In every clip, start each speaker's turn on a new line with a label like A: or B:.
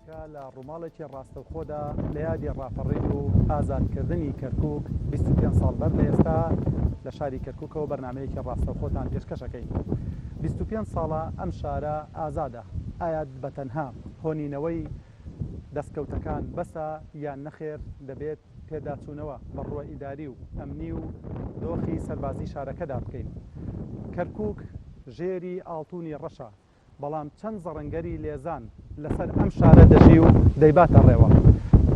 A: ئەمریکا لە ڕووماڵێکی ڕاستەوخۆدا لە یادی ڕاپەڕین و ئازادکردنی کەرکووک 25 ساڵ بەر لە ئێستا لە شاری کەرکووکەوە بەرنامەیەکی ڕاستەوخۆتان پێشکەشەکەین. 25 ساڵە ئەم شارە ئازادە. ئایا بەتەنها هۆنینەوەی دەستکەوتەکان بەسە یان نەخێر دەبێت پێداچوونەوە بەڕووە ئیداری و ئەمنی و دۆخی سەربازی شارەکەدا بکەین. کەرکووک ژێری ئاڵتونی ڕەشە، بەڵام چەند زەڕەنگەری لێزان لەسەر ئەم شارە دەژی و دەیباتە ڕێوە.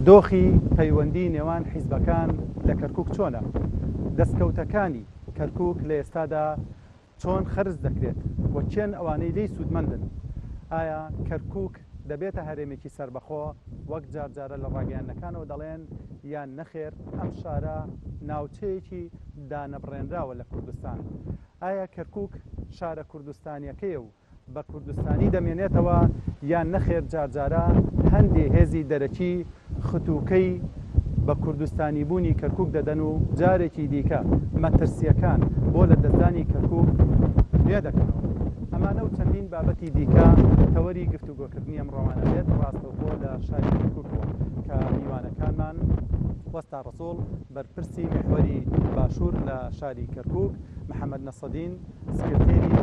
A: دۆخی پەیوەندی نێوان حیزبەکان لە کەرکووک چۆنە؟ دەستکەوتەکانی کەرکووک لە ئێستادا چۆن خەرج دەکرێت و چێن ئەوانەی لی سوودمەندن؟ ئایا کەرکووک دەبێتە هەرێمێکی سربەخۆ وەک جارجارە لە ڕاگەیاندنەکانەوە دەڵێن یان نەخێر ئەم شارە ناوچەیەکی دانەبڕێنراوە لە کوردستان؟ ئایا کەرکووک شارە کوردستانیەکەیە و بە کوردستانی دەمێنێتەوە یان نەخێر جارجارە هەندێ هێزی دەرەکی ختووکەی بە کوردستانی بوونی کەرکووک دەدەن و جارێکی دیکە مەترسیەکان بۆ لە دەستدانی کەرکووک لێ دەکەنەوە؟ ئەمانە و چەندین بابەتی دیکە تەوەری گفتوگۆکردنی ئەمڕۆوانە بێت ڕاستەوخۆ لە شاری کەرکووکەوە کە میوانەکانمان وەستا ڕەسوڵ بەرپرسی محوەری باشوور لە شاری کەرکووک، محەممەد نەسەدین سکرتێری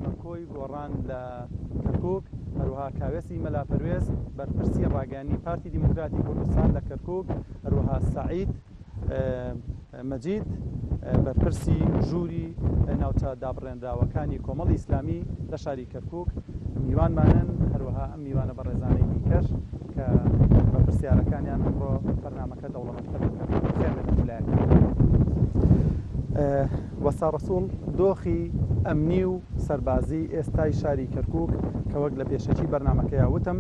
A: مەرکۆی گۆڕان لە کەرکووک، هەروەها کاوێسی مەلا پەروێز بەرپرسی ڕاگەیاندنی پارتی دیموکراتی کوردستان لە کەرکووک، هەروەها سەعید مەجید بەرپرسی ژووری ناوچە دابڕێنراوەکانی کۆمەڵی ئیسلامی لە شاری کەرکووک میوانمانن، هەروەها ئەم میوانە بە ڕێزانەی دیکەش کە بە پرسیارەکانیان ئەمڕۆ بەرنامەکە دەوڵەمەندتر وەستا ڕەسوڵ دۆخی ئەمنی و سەربازی ئێستای شاری کەرکووک کە وەک لە پێشەکی بەرنامەکەیە وتم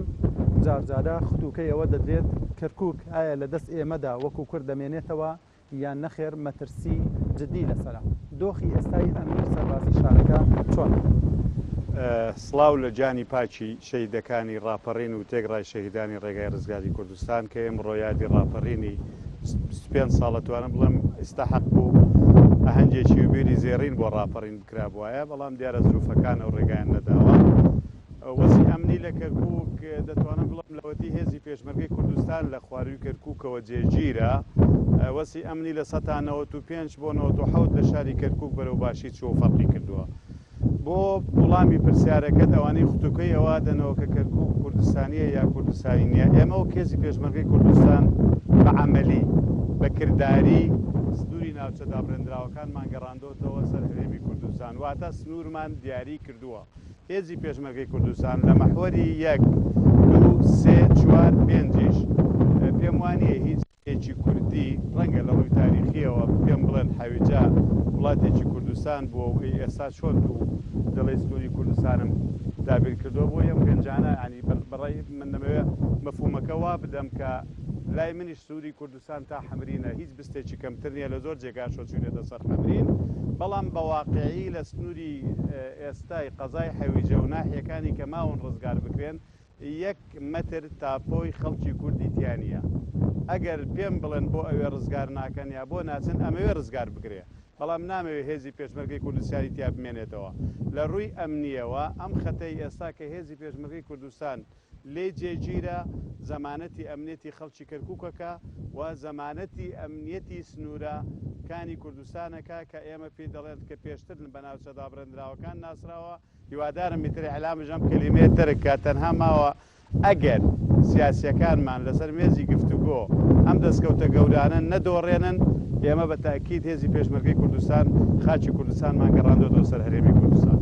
A: جارجارە ختووکەی ئەوە دەدرێت کەرکووک ئایا لە دەست ئێمەدا وەکو کورد دەمێنێتەوە یان نەخێر مەترسی جدی لەسەرە؟ دۆخی ئێستای ئەمنی و سەربازی شارەکە چۆنە؟
B: سڵاو لە جانی پاچی شەهیدەکانی ڕاپەڕین و تێگڕای شەهیدانی ڕێگای ڕزگاری کوردستان کە ئێمڕۆ یادی ڕاپەڕینی 25 ساڵە توانم بڵێم ئێستاحەق بوو ئەهەنجێکی وبێری زێڕین بۆ ڕاپەڕین بکرابووایە، بەڵام دیارە زروفەکانە و ڕێگایان نەداوە. وەسی ئەمنی لە کەرکووک دەتوانم بڵم لەوەتی هێزی پێشمەرگەی کوردستان لە خواروی کەرکووکەوە جێگیرە. وەسی ئەمنی لە 95 بۆ 97 لە شاری کەرکووک بەرەو باشی چوە فەرقی کردووە. بۆ وڵامی پرسیارەکەت ئەوانەی ختووکەی ئەوە دەنەوە کە کەرکووک کوردستانیە یا کوردستانی نییە. ئێمە و کێزی پێشمەرگەی کوردستان بە عەمەلی بە کردداری سنووری ناوچە دابڕێنراوەکانمان گەڕاندۆتەوە سەر هەرێمی کوردستان، واتە سنوورمان دیاری کردووە. هێزی پێشمەرگەی کوردستان لە مەحوەری 1 2 3 4 5 پێم وانییە هیچ هێزێکی کوردی ڕەنگە لە ڕووی تاریخیەوە پێم بڵێن حەویجا وڵاتێکی کوردستان بووە و ئێستا چۆن و دەڵێ سنووری کوردستانم دابیر کردووە بۆ یەم پێنجانە ینی بەڕێی من نەمەوێت مەفهومەکە وا بدەم کە لای منیش سووری کوردستان تا حەمرینە، هیچ بستێکی کەمتر نییە لە زۆر جێگا شۆچوونێتە سەر حەمرین، بەڵام بەواقعی لە سنووری ئێستای قەزای حەویجە و ناحیەکانی کە ماون ڕزگار بکرێن 1 مەتر تاپۆی خەڵکی کوردی تیانە. ئەگەر پێم بڵێن بۆ ئەوێ ڕزگار ناکەن یا بۆ ناچن ئەمەوێ ڕزگار بکرێ، بەڵام نامەوێت هێزی پێشمەرگەی کوردستانی تیا بمێنێتەوە. لە ڕووی ئەمنیەوە ئەم خەتەی ئێستا کە هێزی پێشمەرگەی کوردستان لێ جێگیرە زەمانەتی ئەمنیەتی خەڵکی کەرکووکەکە و زەمانەتی ئەمنیەتی سنوورەکانی کوردستانەکە کە ئێمە پێی دەڵێن کە پێشتر بە ناوچە دابڕێنراوەکان ناسراوە. هیوادارم میتر ئەعلامش ئەم کەلیمەیە ترکە تەنها ماوە ئەگەر سیاسیەکانمان لەسەر مێزی گفتوگۆ ئەم دەستکەوتە گەورانە نەدۆڕێنن، ئێمە بە تاکید هێزی پێشمەرگەی کوردستان خاچی کوردستانمان گەڕاندۆتەوە سەر هەرێمی کوردستان.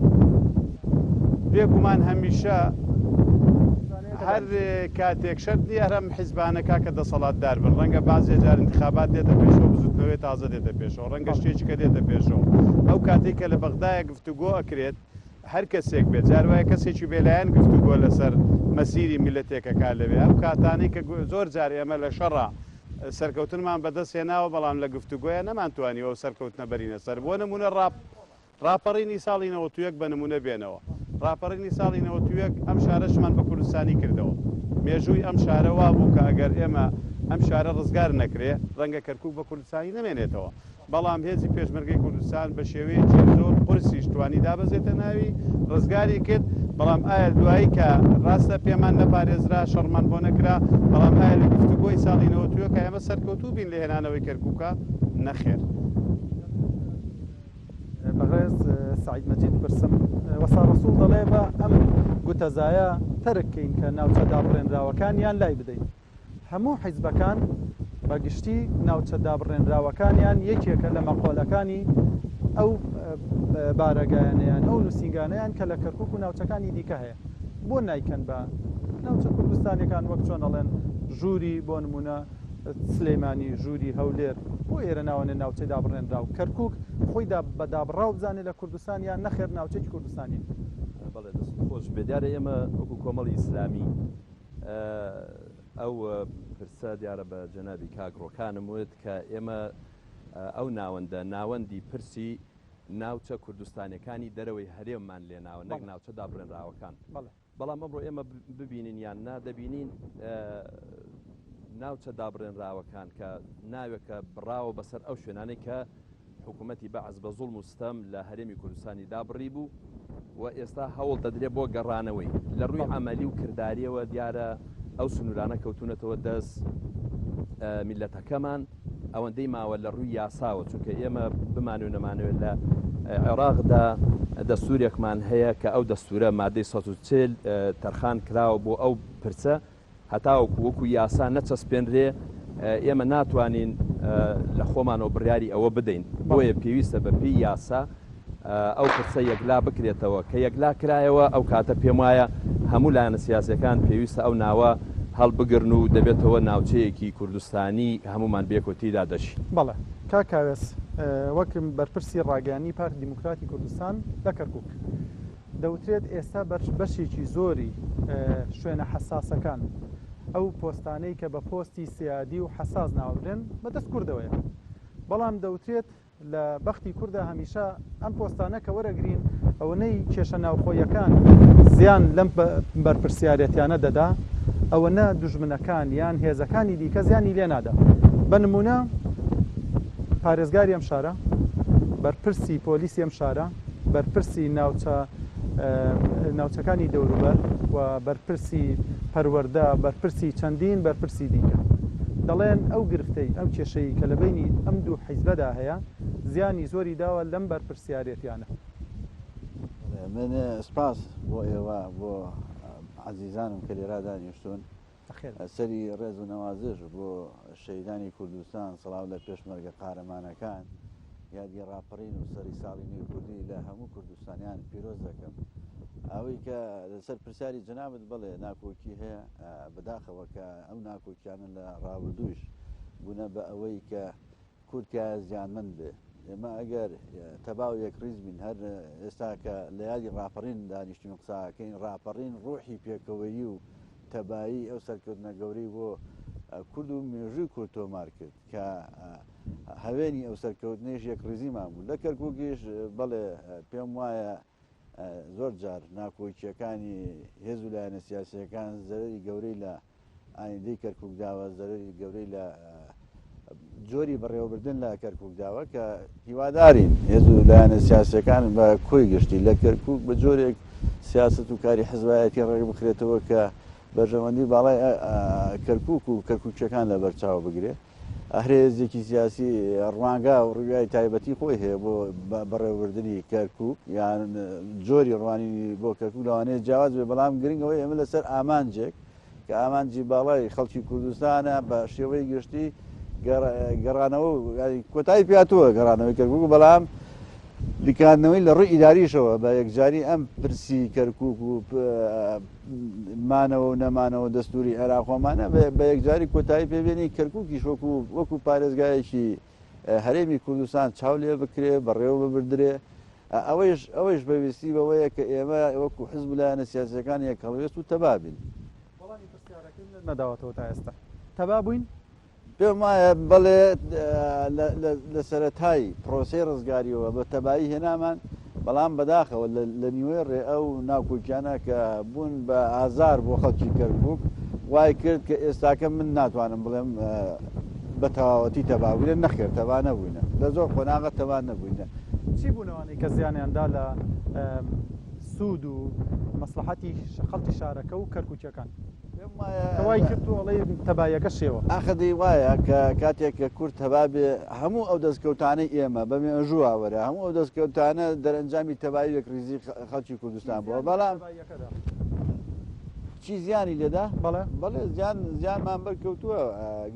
B: بێگومان هەمیشە هەر کاتێک شەرت نیە هەرم حیزبانەکە کە دەسەڵاتدار بن، ڕەنگە بعضێ جار انتخابات دێتە پێشەوە، بزوتنەوەی تازە دێتە پێشەوە، ڕەنگە شتێکی کە دێتە پێشەوە. ئەو کاتێک کە لە بەغدایە گفتوگۆ ئەکرێت هەر کەسێک بێت، جار وایە کەسێکی بێلایەن گفتوگۆ لەسەر مەسیری میلەتێکەکە لەوێ. ئەو کاتانەی کە زۆر جار ئێمە لە شەڕە سەرکەوتنمان بەدەست هێناوە، بەڵام لە گفتوگۆیە نەمانتوانیەوە سەرکەوتنە بەرینە سەر. بۆ نمونە ڕاپەڕینی ساڵی 91 بە نمونە بێنەوە. ڕاپەڕینی ساڵی 91 ئەم شارەشمان بە کوردستانی کردەوە. مێژووی ئەم شارە وا بوو کە ئەگەر ئێمە ئەم شارە ڕزگار نەکرێ ڕەنگە کەرکووک بە کوردستانی نەمێنێتەوە. بەڵام هێزی پێشمەرگەی کوردستان بە شێوەیەکی زۆر قورسیش توانی دابەزێتە ناوی ڕزگاری کرد بەڵام ئایا دوایی کە ڕاستە پێمان نەپارێزرا شەڕمان بۆ نەکرا بەڵام ئایا لە گفتوگۆی ساڵی 90 کە ئێمە سەرکەوتوو بین لە هێنانەوەی کەرکووکە نەخێر.
A: بەڕێز سعید مەجید پرسم وەسا ڕەسوڵ دەڵێ بە ئەم گوتەزایە تەرککەین کە ناوچەدا بڕێنراوەکانیان لای بدەین. هەموو حیزبەکان بەگشتی ناوچەدا بڕێنراوەکانیان یەکێکە لە مەقۆلەکانی ئەو بارەگایانیان ئەو نووسنگانیان کە لە کەرکووک و ناوچەکانی دیکە هەیە. بۆ نایکەن بە ناوچە کوردستانەکان وەک چۆن ئەڵێن ژووری بۆ نمونە سلەیمانی ژووری هەولێر بۆ ئێرە ناوەنە ناوچەیدا بڕێنراو کەرکووک خۆیدا بەدابڕاو بزانێت لە کوردستانیان نەخێر ناوچەی کوردستانی.
C: بەڵێ دەست خۆش بێدارە ئێمە وەکو کۆمەڵی ئیسلامی ئەو پرسە دیارە بە جەنابی کاگڕۆکانم وت کە ئێمە ئەو ناوەندە ناوەندی پرسی ناوچە کوردستانەکانی دەرەوەی هەرێممان لێناوە نەک ناوچەدا بڕێنراوەکان. بەڵام ئەمڕۆ ئێمە ببینین یان نادەبینین ناوچە دابڕێنراوەکان کە ناوێکە بڕاوە بەسەر ئەو شوێنانەی کە حکوومەتی بەعز بە زوڵم و ستەم لە هەرێمی کوردستانی دابڕی بوو و ئێستا هەوڵ دەدرێت بۆ گەڕانەوەی لە ڕووی عملی و کرداریەوە دیارە ئەو سنوورانە کەوتونەتەوە دەست میلەتەکەمان ئەوەندەی ماوە لە ڕووی یاساوە چونکە ئێمە بمانوێ نەمانوێت لە عێراقدا دەستورێکمان هەیە کە ئەو دەستورە مادەی 140 تەرخان کراوە بۆ ئەو پرسە هەتاوەکو وەکو یاسا نەچەسپێنرێ ئێمە ناتوانین لە خۆمانەوە بڕیاری ئەوە بدەین بۆیە پێویستە بە پێی یاسا ئەو پرسە یەکلا بکرێتەوە کە یەکلا کرایەوە ئەو کاتە پێم وایە هەموو لایەنە سیاسەکان پێویستە ئەو ناوە هەڵبگرن و دەبێتەوە ناوچەیەکی کوردستانی هەمومان بێکۆتیدا دەشی.
A: بەڵێ کاکاوێس وەکم بەرپرسی ڕاگەیانی پارتی دیموکراتی کوردستان لە کەرکووک دەوترێت ئێستا بەشێکی زۆری شوێنە حساسەکان ئەو پۆستانەی کە بە پۆستی سیادی و حساس ناوبرن بەدەست کوردەوەیە بەڵام دەوترێت لە بەختی کووردە هەمیشە ئەم پۆستانە کە وەرەگرین ئەوەنەی کێشە ناوخۆیەکان زیان لەم بەرپرسیارەتیانە دەدا ئەوەنە دوژمنەکان یان هێزەکانی دیکە زیانی لێ نادا. بە نمونە پارێزگاری ئەم شارە بەرپرسی پۆلیسی ئەم شارە بەرپرسی ناوچەکانی دەوروبەر و بەرپرسی پەروەردە بەرپرسی چەندین بەرپرسی دیکە دەڵێن ئەو گرفتەی ئەو کێشەی کە لە بینی ئەم دوو حیزبەدا هەیە زیانی زۆری داوە لەم بەرپرسیارەتیانە.
D: من سپاس بۆ ئێوە بۆ عزیزانم کە لێرا دانیشتون سەری ڕێز و نەوازش بۆ شەیدانی کوردستان سڵاو لە پێشمەرگە قارەمانەکان یادی ڕاپەڕین و سەری ساڵی نوێی کوردی لە هەموو کوردستانیان پیرۆز دەکەم. ئەوەی کە لەسەر پرسیاری جەنابەت بڵێ ناکۆکی هەیە بەداخەوە کە ئەو ناکۆکیانە لە ڕابردووش بوونە بە ئەوەی کە کورتکە زیانمەند بێ. ئێمە ئەگەر تەباو یەک ڕیز بین هەر ئێستا کە لە یادی ڕاپەڕین دانیشتین و قساکەین ڕاپەڕین ڕۆحی پێکەوەیی و تەبایی ئەو سەرکەوتنە گەورەی بۆ کورد و مێژووی کورد تۆمار کرد کە هەوێنی ئەو سەرکەوتنێش یەک ڕیزیمان بوو. لە کەرکووکیش بەڵێ پێم وایە زۆر جار ناکۆکیەکانی هێز و لایەنە سیاسیەکان زەرری گەورەی لە ئایندەی کەرکووک داوە زەرری گەورەی لە جۆری بەڕێوەبردن لە کەرکووک داوە کە هیوادارین هێز و لایەنە سیاسیەکان بە کۆی گشتی لە کەرکووک بە جۆرێک سیاست و کاری حزبایەتی ڕێک بکرێتەوە کە بەرژەوەندی باڵای کەرکووک و کەرکووکیەکان لە بەرچاو بگرێت. هەرێزێکی سیاسی ڕوانگا و ڕوویای تایبەتی خۆی هەیە بۆ بەڕێوەبردنی کەرکووک یان جۆری ڕوانی بۆ کەرکووک لەوانەیە جیاواز بێ بەڵام گرنگەوەی ئێمە لەسەر ئامانجێک کە ئامانجی باڵای خەڵکی کوردستانە بە شێوەی گشتی گەڕانەوە کۆتایی پێاتووە گەڕانەوەی کەرکووک بەڵام لیکاندنەوەی لە ڕووی ئیداریشەوە بە یەکجاری ئەم پرسی کەرکووک و مانەوە و نەمانەوە دەستوری عێراقۆمانە بە یەکجاری کۆتایی پێبێنی کەرکووکیش وەکو پارێزگایەکی هەرێمی کوردستان چاو لێ بکرێ بەڕێوە ببردرێ. ئەوەش بەویستی بەوەیە کە ئێمە وەکو حزب لایەنە سیاسیەکان یەک هەڵوێست و تەبابین.
A: وەڵامی پرسیارەکەی نەداوەتەوە تا ئێستا تەبا بووین؟
D: پێم وایە بەڵێ لە سەرەتای پرۆسەی ڕزگاریەوە بە تەبایی هێنامان بەڵام بەداخەوە لە نیوەی ڕێ ئەو ناکۆکیانە کە بوون بە ئازار بۆ خەڵکی کەرکووک وای کرد کە ئێستاکە من ناتوانم بڵێم بە تەواوەتی تەبابووینە نەخێر تەوا نەبووینە لە زۆر خۆناغە تەوا نەبووینە.
A: چی بوونەوەی کە زیانیاندا لە سوود و مەسلحەتی خەڵکی شارەکە و کەرکووکیەکان کەوای کرد و ئەڵێ تەبایەکە شێوە
D: ئاخدی وایە کە کاتێک کە کورد هەبابێ هەموو ئەو دەستکەوتانەی ئێمە بەمێ ئەژوواوەرە هەموو ئەو دەستکەوتانە دەرەنجامی تەبایەک ریزی خەڵکی کوردستان بووە بەڵام چی زیانی لێدا بەڵێ زیانمان بەرکەوتووە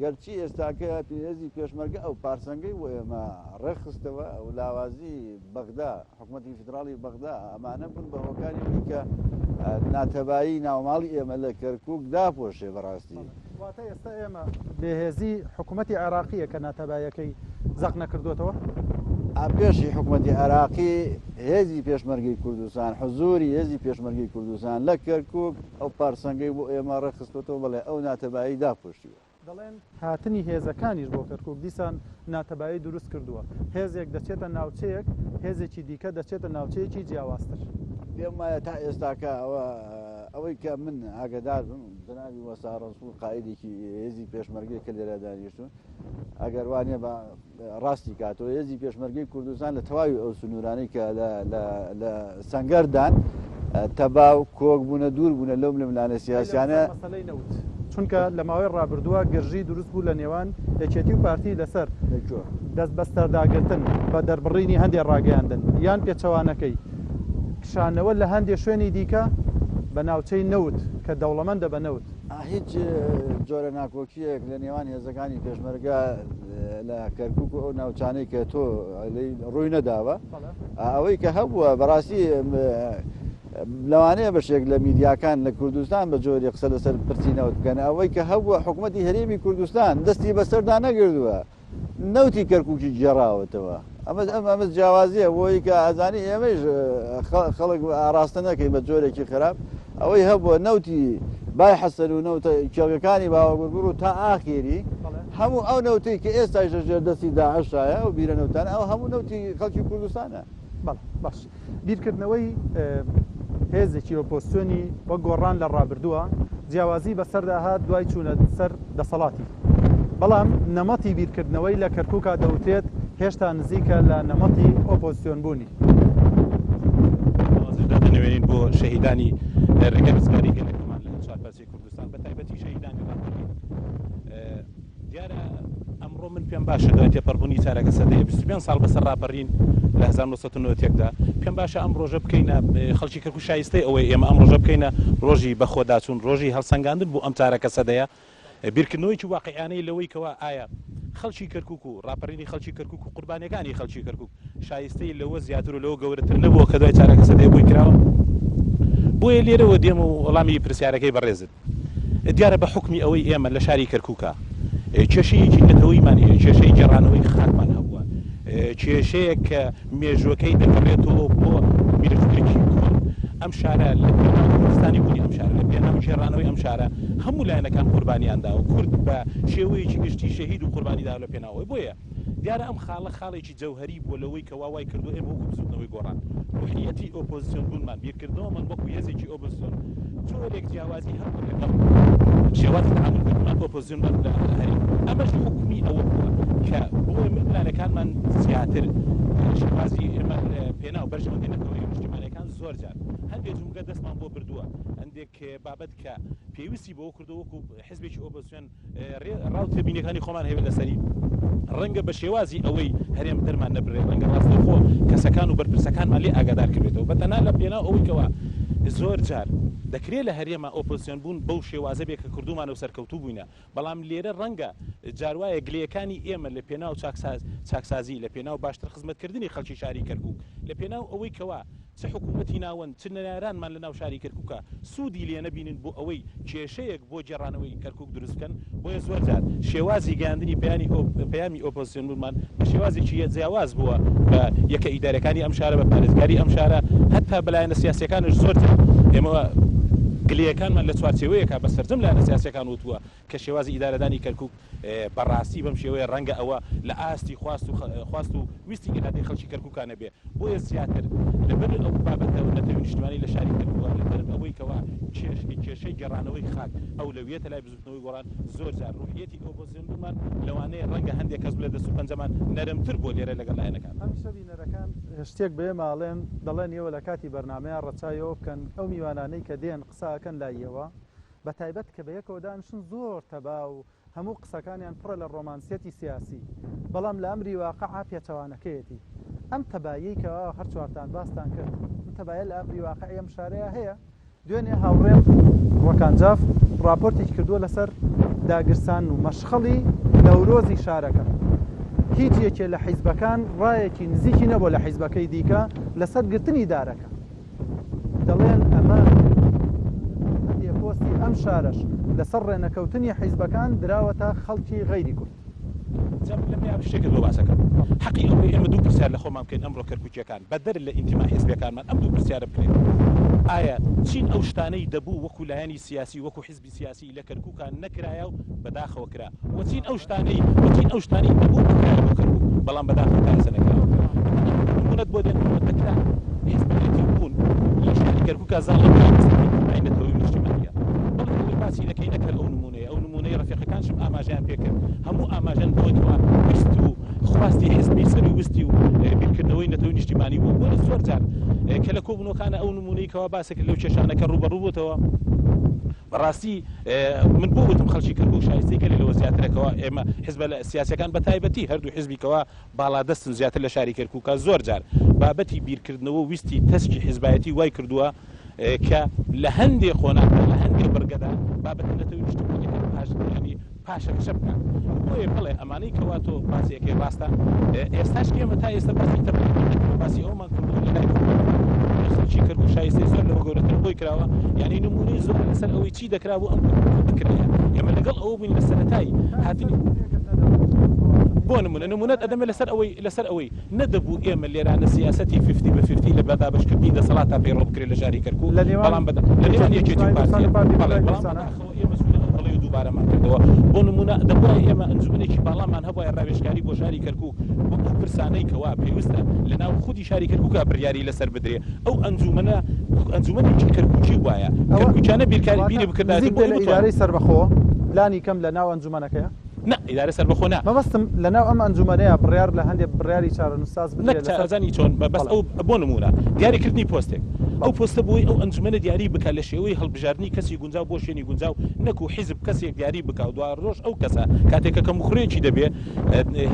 D: گەرچی ئێستاکە هێزی پێشمەرگە ئەو پارسەنگەی و ئێمە ڕێخستەوە ئەو لاوازی بەغدا حکوومەتی فدراڵی بەغدا ئەمانە بوون بە هۆکاری کە ناتەبایی ناوماڵی ئێمە لە کەرکووک داپۆشێ بەڕاستی
A: واتە ئێستا ئێمە بێهێزی حکوومەتی عێراقیە کە ناتەبایەکەی زەق نەکردوێتەوە
D: پێشی حکوومەتی عێراقی هێزی پێشمەرگەی کوردستان حزوری هێزی پێشمەرگەی کوردستان لە کەرکووک ئەو پارسەنگەی بۆ ئێمە ڕێخستوەوە بەڵێ ئەو ناتەبایی داپۆشیوە
A: دەڵێن هاتنی هێزەکانیش بۆ کەرکووک دیسان ناتەبایی دروست کردووە هێزێک دەچێتە ناوچەیەک هێزێکی دیکە دەچێتە ناوچەیەکی جیاوازتر
D: پێم وایە تا ئێستاکە ئەوەی کە من ئاگدار بم جنابی وەسا ڕەسوول قائیدێکی هێزی پێشمەرگەی کە لێرە دانیشتون ئەگەر وانێ بە ڕاستی کاتەوە هێزی پێشمەرگەی کوردستان لە تەواوی ئەو سنوورانەی کە لە سەنگەردان تەباو کۆک بوونە دوور بوونە لەو لەملانە سیاسیانە
A: چونکە لە ماوەی ڕابردووە گەژی دروست بوو لە نێوان یەکێتی و پارتی لەسەر دەست بەستەرداگرتن بە دەربڕینی هەندێک ڕاگەیاندن یان پێچەوانەکەی شانەوە لە هەندێک شوێنی دیکە بە ناوچەی نەوت کە دەوڵەمەندە بە نەوت
D: هیچ جۆرە ناکۆکیەک لە نێوان هێزەکانی پێشمەرگە لە کەرکووک و ئەو ناوچانەی کە تۆ ڕووی نەداوە ئەوەی کە هەبووە بەڕاستی لەوانەیە بەشێک لە میدیاکان لە کوردستان بە جۆری قسە لەسەر پرچینەوت بکەن ئەوەی کە هەبووە حکوومەتی هەرێمی کوردستان دەستی بەسەردا نەگردووە نەوتی کەرکووکی جێڕاوەتەوە ئەمە جیاوازیە بۆی کە ئازانی ئێمەش خەڵک ئاراستە نەکەی بە جۆرێکی خراپ ئەوەی هەبووە نەوتی بای حەسەن و نەوتە کێڵەکانی باوەگوڕ و تا ئاخێری هەموو ئەو نەوتی کە ئێستای ژێر دەستی داعشایە و بیرە نەوتانە ئەو هەموو نەوتی خەڵکی کوردستانە
A: باش بیرکردنەوەی هێزێکی ئۆپۆزیسیۆنی وە گۆڕان لە ڕابردووە جیاوازی بەسەردا هات دوای چوونە سەر دەسەڵاتی بەڵام نەمەتی بیرکردنەوەی لە کەرکووکا دەوتێت هێشتا نزیکە لە نەمەتی ئۆپۆزیسیۆن بوونی
E: دەنوێنین بۆ شەهیدانی ڕێگە ڕزگاری گەلەکەمان لە چارپەرچی کوردستان بە تایبەتی شەهیدانی ڕابردوو دیارە ئەمڕۆ من پێم باشە دوای تێپەڕبوونی چارەکە سەدەیە 25 ساڵ بەسەر ڕاپەڕین لە 1990دا پێم باشە ئەم ڕۆژە بکەینە خەڵکی کەرکووک شایستەی ئەوەی ئێمە ئەم ڕۆژە بکەینە ڕۆژی بەخۆداچوون ڕۆژی هەڵسەنگاندن بۆ ئەم چارەکە سەدەیە بیرکردنەوەیکی واقعیانەی لەوەی کەوا ئایا خەڵکی کەرکووک و ڕاپەڕینی خەڵکی کەرکووک و قوربانیەکانی خەڵکی کەرکووک شایستەی لەوە زیاتر و لەوە گەورەتر نەبووە کە دوای چارەکە سەدەیە بۆی کراوە بۆیە لێرەوە دێم و وەڵامی پرسیارەکەی بەڕێزت دیارە بە حکمی ئەوەی ئێمە لە شاری کەرکووکە کێشەیەکی نەتەوەیمان کێشەی گەڕانەوەی خاکمان هەبووە کێشەیەک کە مێژوەکەی دەگەڕێتەوە بۆ میرفکێکی کورد ئەم شارە لە کوردستانی بوونی ئەم شارە لە پێناو گێڕانەوەی ئەم شارە هەموو لایەنەکان قوربانیاندا و کورد بە شێوەیەکی گشتی شەهید و قوربانیدا لە پێناوەی بۆیە دیارە ئەم خاڵێکی جەوهەری بۆ لەوەی کەوا وای کردو ئێمە وەکو بزودنەوەی گۆڕان روحیەتی ئۆپۆزیسیۆن بوونمان بیرکردنەوەمان وەکو هێزێکی ئۆپۆزیسیۆن جۆرێک جیاوازی هەبوو لەگەڵ شێوازی تەعاملکردنمان ئۆپۆزیسیۆن لە هەرێم ئەمەش حکمی ئەوە بووە کە بۆی پلانەکانمان زیاتر شێوازی ئێمە پێناو بەرژەوەندێنەکەوەی نیشتیمانیەکان زۆر جار هەندێک جومگە دەستمان بۆ بردووە هەندێک بابەت کە پێویستی بۆ کردو وەکو حزبێکی ئۆپۆزیسیۆن ڕاوتێبینەکانی خۆمان هەیە لەسەری ڕەنگە بە شێوازی ئەوەی هەرێم دەرمان نەبرێ ڕەنگە ڕاستەخۆ کەسەکان و بەرپرسەکانمان لێ ئاگادار کردێتەوە بەتەنها لە پێناو ئەوەی کەوا زۆر جار دەکرێت لە هەرێمە ئۆپۆزیسیۆن بوون بەو شێوازە بێ کە کردومان و سەرکەوتوو بووینە بەڵام لێرە ڕەنگە جاروایە گلەکانی ئێمە لە پێناو چاکسازی لە پێناو باشتر خزمەتکردنی خەڵکی شاری کەرکووک لە پێناو ئەوەی کەوا چه حکوومەتی ناوەند چ نەرانمان لە ناو شاری کەرکووکە سوودی لێ نەبینن بۆ ئەوەی کێشەیەک بۆ جێڕانەوەی کەرکووک دروستکەن بۆیە زۆر جار شێوازی گەیاندنی پەیامی ئۆپۆزیسیۆن بوونمان بە شێوازێکی جیاواز بووە بە یەکە ئیدارەکانی ئەم شارە بە پارێزگاری ئەم شارە هەتا بەلایەنە سیاسیەکانش زۆر ئێمە گلەکانمان لە چوارچێوەیەکە بە سەرجەم لایەنە سیاسیەکان وتووە کە شێوازی ئیدارەدانی کەرکووک بەڕاستی بەم شێوەیە ڕەنگە ئەوە لە ئاستی خواست و ویستی ئێرادەی خەڵکی کەرکووکانە بێ بۆیە زیاتر لەبەر ئەو بابەتەوە نەتەوەی نیشتیمانی لە شاری کەرکووک لەبەر ئەوەی کەوا کێشەی کێشەی گەڕانەوەی خاک ئەو لەویێتە لای بزوتنەوەی گۆڕان زۆر جار ڕوحیەتی ئۆپۆزیۆنمان لەوانەیە ڕەنگە هەندێک کەس لە دەست و پەنجەمان نەرمتر بۆ لێرە لەگەڵ لایەنەکان
A: هەمیشە بینەرەکان شتێک بێ ماڵێن دەڵێن ئێوە لە کاتی بەرنامەیە ڕەچایەوە بکەن ئەو میوانانەی کە دێن قساکەن لایەوە بە تایبەت کە بە یەکەوە دانیشن زۆر تەبا و هەموو قسەکانیان پڕە لە ڕۆمانسیەتی سیاسی بەڵام لە ئەمری واقع پێچەوانەکەیەتی ئەم تەبایی کەەوە هەر چوارتان باستان کرد تەبایە لە ئەمری واقع ئەم شارەیە هەیە دوێنێ هاوڕێم ڕۆکانجاف راپۆرتێک کردووە لەسەر داگرسان و مەشخەڵی نەورۆزی شارەکە هیچ یەکێ لە حیزبەکان ڕایەکی نزیکی نەبوو لە حیزبەکەی دیکە لەسەر گرتنی دارەکە دەڵێن ئەمە پۆستی ئەم شارەش لەسەر ڕێنەکەوتنی حیزبەکان دراوەتە خەڵکی غەیری کورد
E: لەم شتێکە بۆ باسەکەم حەقی ئەوەی ئێمە دوو پرسیار لە خۆمان بکەین ئەمڕۆ کەرکووکیەکان بەدەر لە ئینتیما حیزبەکانمان ئەم دوو پرسیارە بکرێت ئایا چین ئەو شتانەی دەبوو وەکو لایەنی سیاسی وەکو حیزبی سیاسی لە کەرکووکان نەکرایە و بەداخەوە کرا وچین ئەو شتانەی دەبوو بکرایە بۆ کەرکووک بەڵام بەداخەوە کارەسە نەکراوە نمونەت بۆ دێن دەکرا حیزبێتی بوون لە شاری کەرکووکا زاڵەکەی نیشتیمانیە بەڵام باسی نەکەی نەکرد ئەو نمونەی ڕەفیقەکانشم ئاماژیان پێکرد هەموو ئاماژەن بۆیەوە ویست و خواستی حزبی سەری وستی و بیرکردنەوەی نەتەوەی نیشتیمانی بوو بۆ زۆر جار کە لە کۆبوونەکانە ئەو نمونەی کەوا باسەکرد لەو چێشانەکە ڕوبەڕوو بووتەوە بەڕاستی من بۆ وتم خەڵکی کەرکووک شایستەی گەلی لەوە زیاترەکەوە ئێمە حزب سیاسەکان بە تایبەتی هەردوو حزبیکەوە باڵادەستن زیاتر لە شاری کەرکووکە زۆر جار بابەتی بیرکردنەوە ویستی تەسکی حزبایەتی وای کردووە کە لە هەندێک خۆناکە لە هەندێک بەرگەدا بابەت نەتەوەی نیشتیمانیەکە پاشەکەشە بکەن بۆیە بڵێ ئەمانەی کەوا تۆ باسیەکەی ڕاستە ئێستاش ئێمە تا ئێستا باسی باسی ئەومان کردووە لە لای خەڵکی کەرکووک شایستەی زۆر لەوە گەورەتر بۆی کراوە یعنی نمونەی زۆر لەسەر ئەوەی چی دەکرا بوو ئەم بکرایە ئێمە لەگەڵ ئەوە بووین لە سەرەتایی هاتنی بۆ نمونەت ئەدەمە لەسەر ئەوەی نەدەبوو ئێمە لێرانە سیاسەتی 50/50 لە بەدابەشکردنی دەسەڵات تا پێڕۆ بکرێت لە ژاری کەرکووک بەڵام لە نێوان یەکێتی پارتیە ئێمە دووبارەمان کردەوە بۆ نمونە دەبووە ئێمە ئەنجومەنێکی باڵامان هەبووە ڕاوێژکاری بۆ ژاری کەرکووک بۆ ئەو پرسانەی کەوا پێویستە لەناو خودی شاری کەرکووکە بڕیاری لەسەر بدرێ ئەو ئەنجومەنێکی کەرکووکی وایە کەرکووکیانە بیرکاری بیری بکردایەتی بۆ
A: ئیدارەی سەربەخۆ پلانی کەم لە ناو ئەنجومەنەکەیە
E: نه ئیدارە سەربەخۆ نا
A: مەبەستم لەناو ئەم ئەنجومەنەیە بڕیار لە هەندێک بڕیاری چارەنووساز
E: بدرێت ئەزانی چۆن بەس ئەو بۆ نمونە دیاریکردنی پۆستێک ئەو پۆستە بۆی ئەو ئەنجومەنە دیاری بکە لە شێوەی هەڵبژاردننی کەسی گونجاو بۆ شوێنی گونجاو نەکو حیزب کەسێک دیاری بکە و دوای ڕۆژ ئەو کەسە کاتێکە کە مخرێکی دەبێ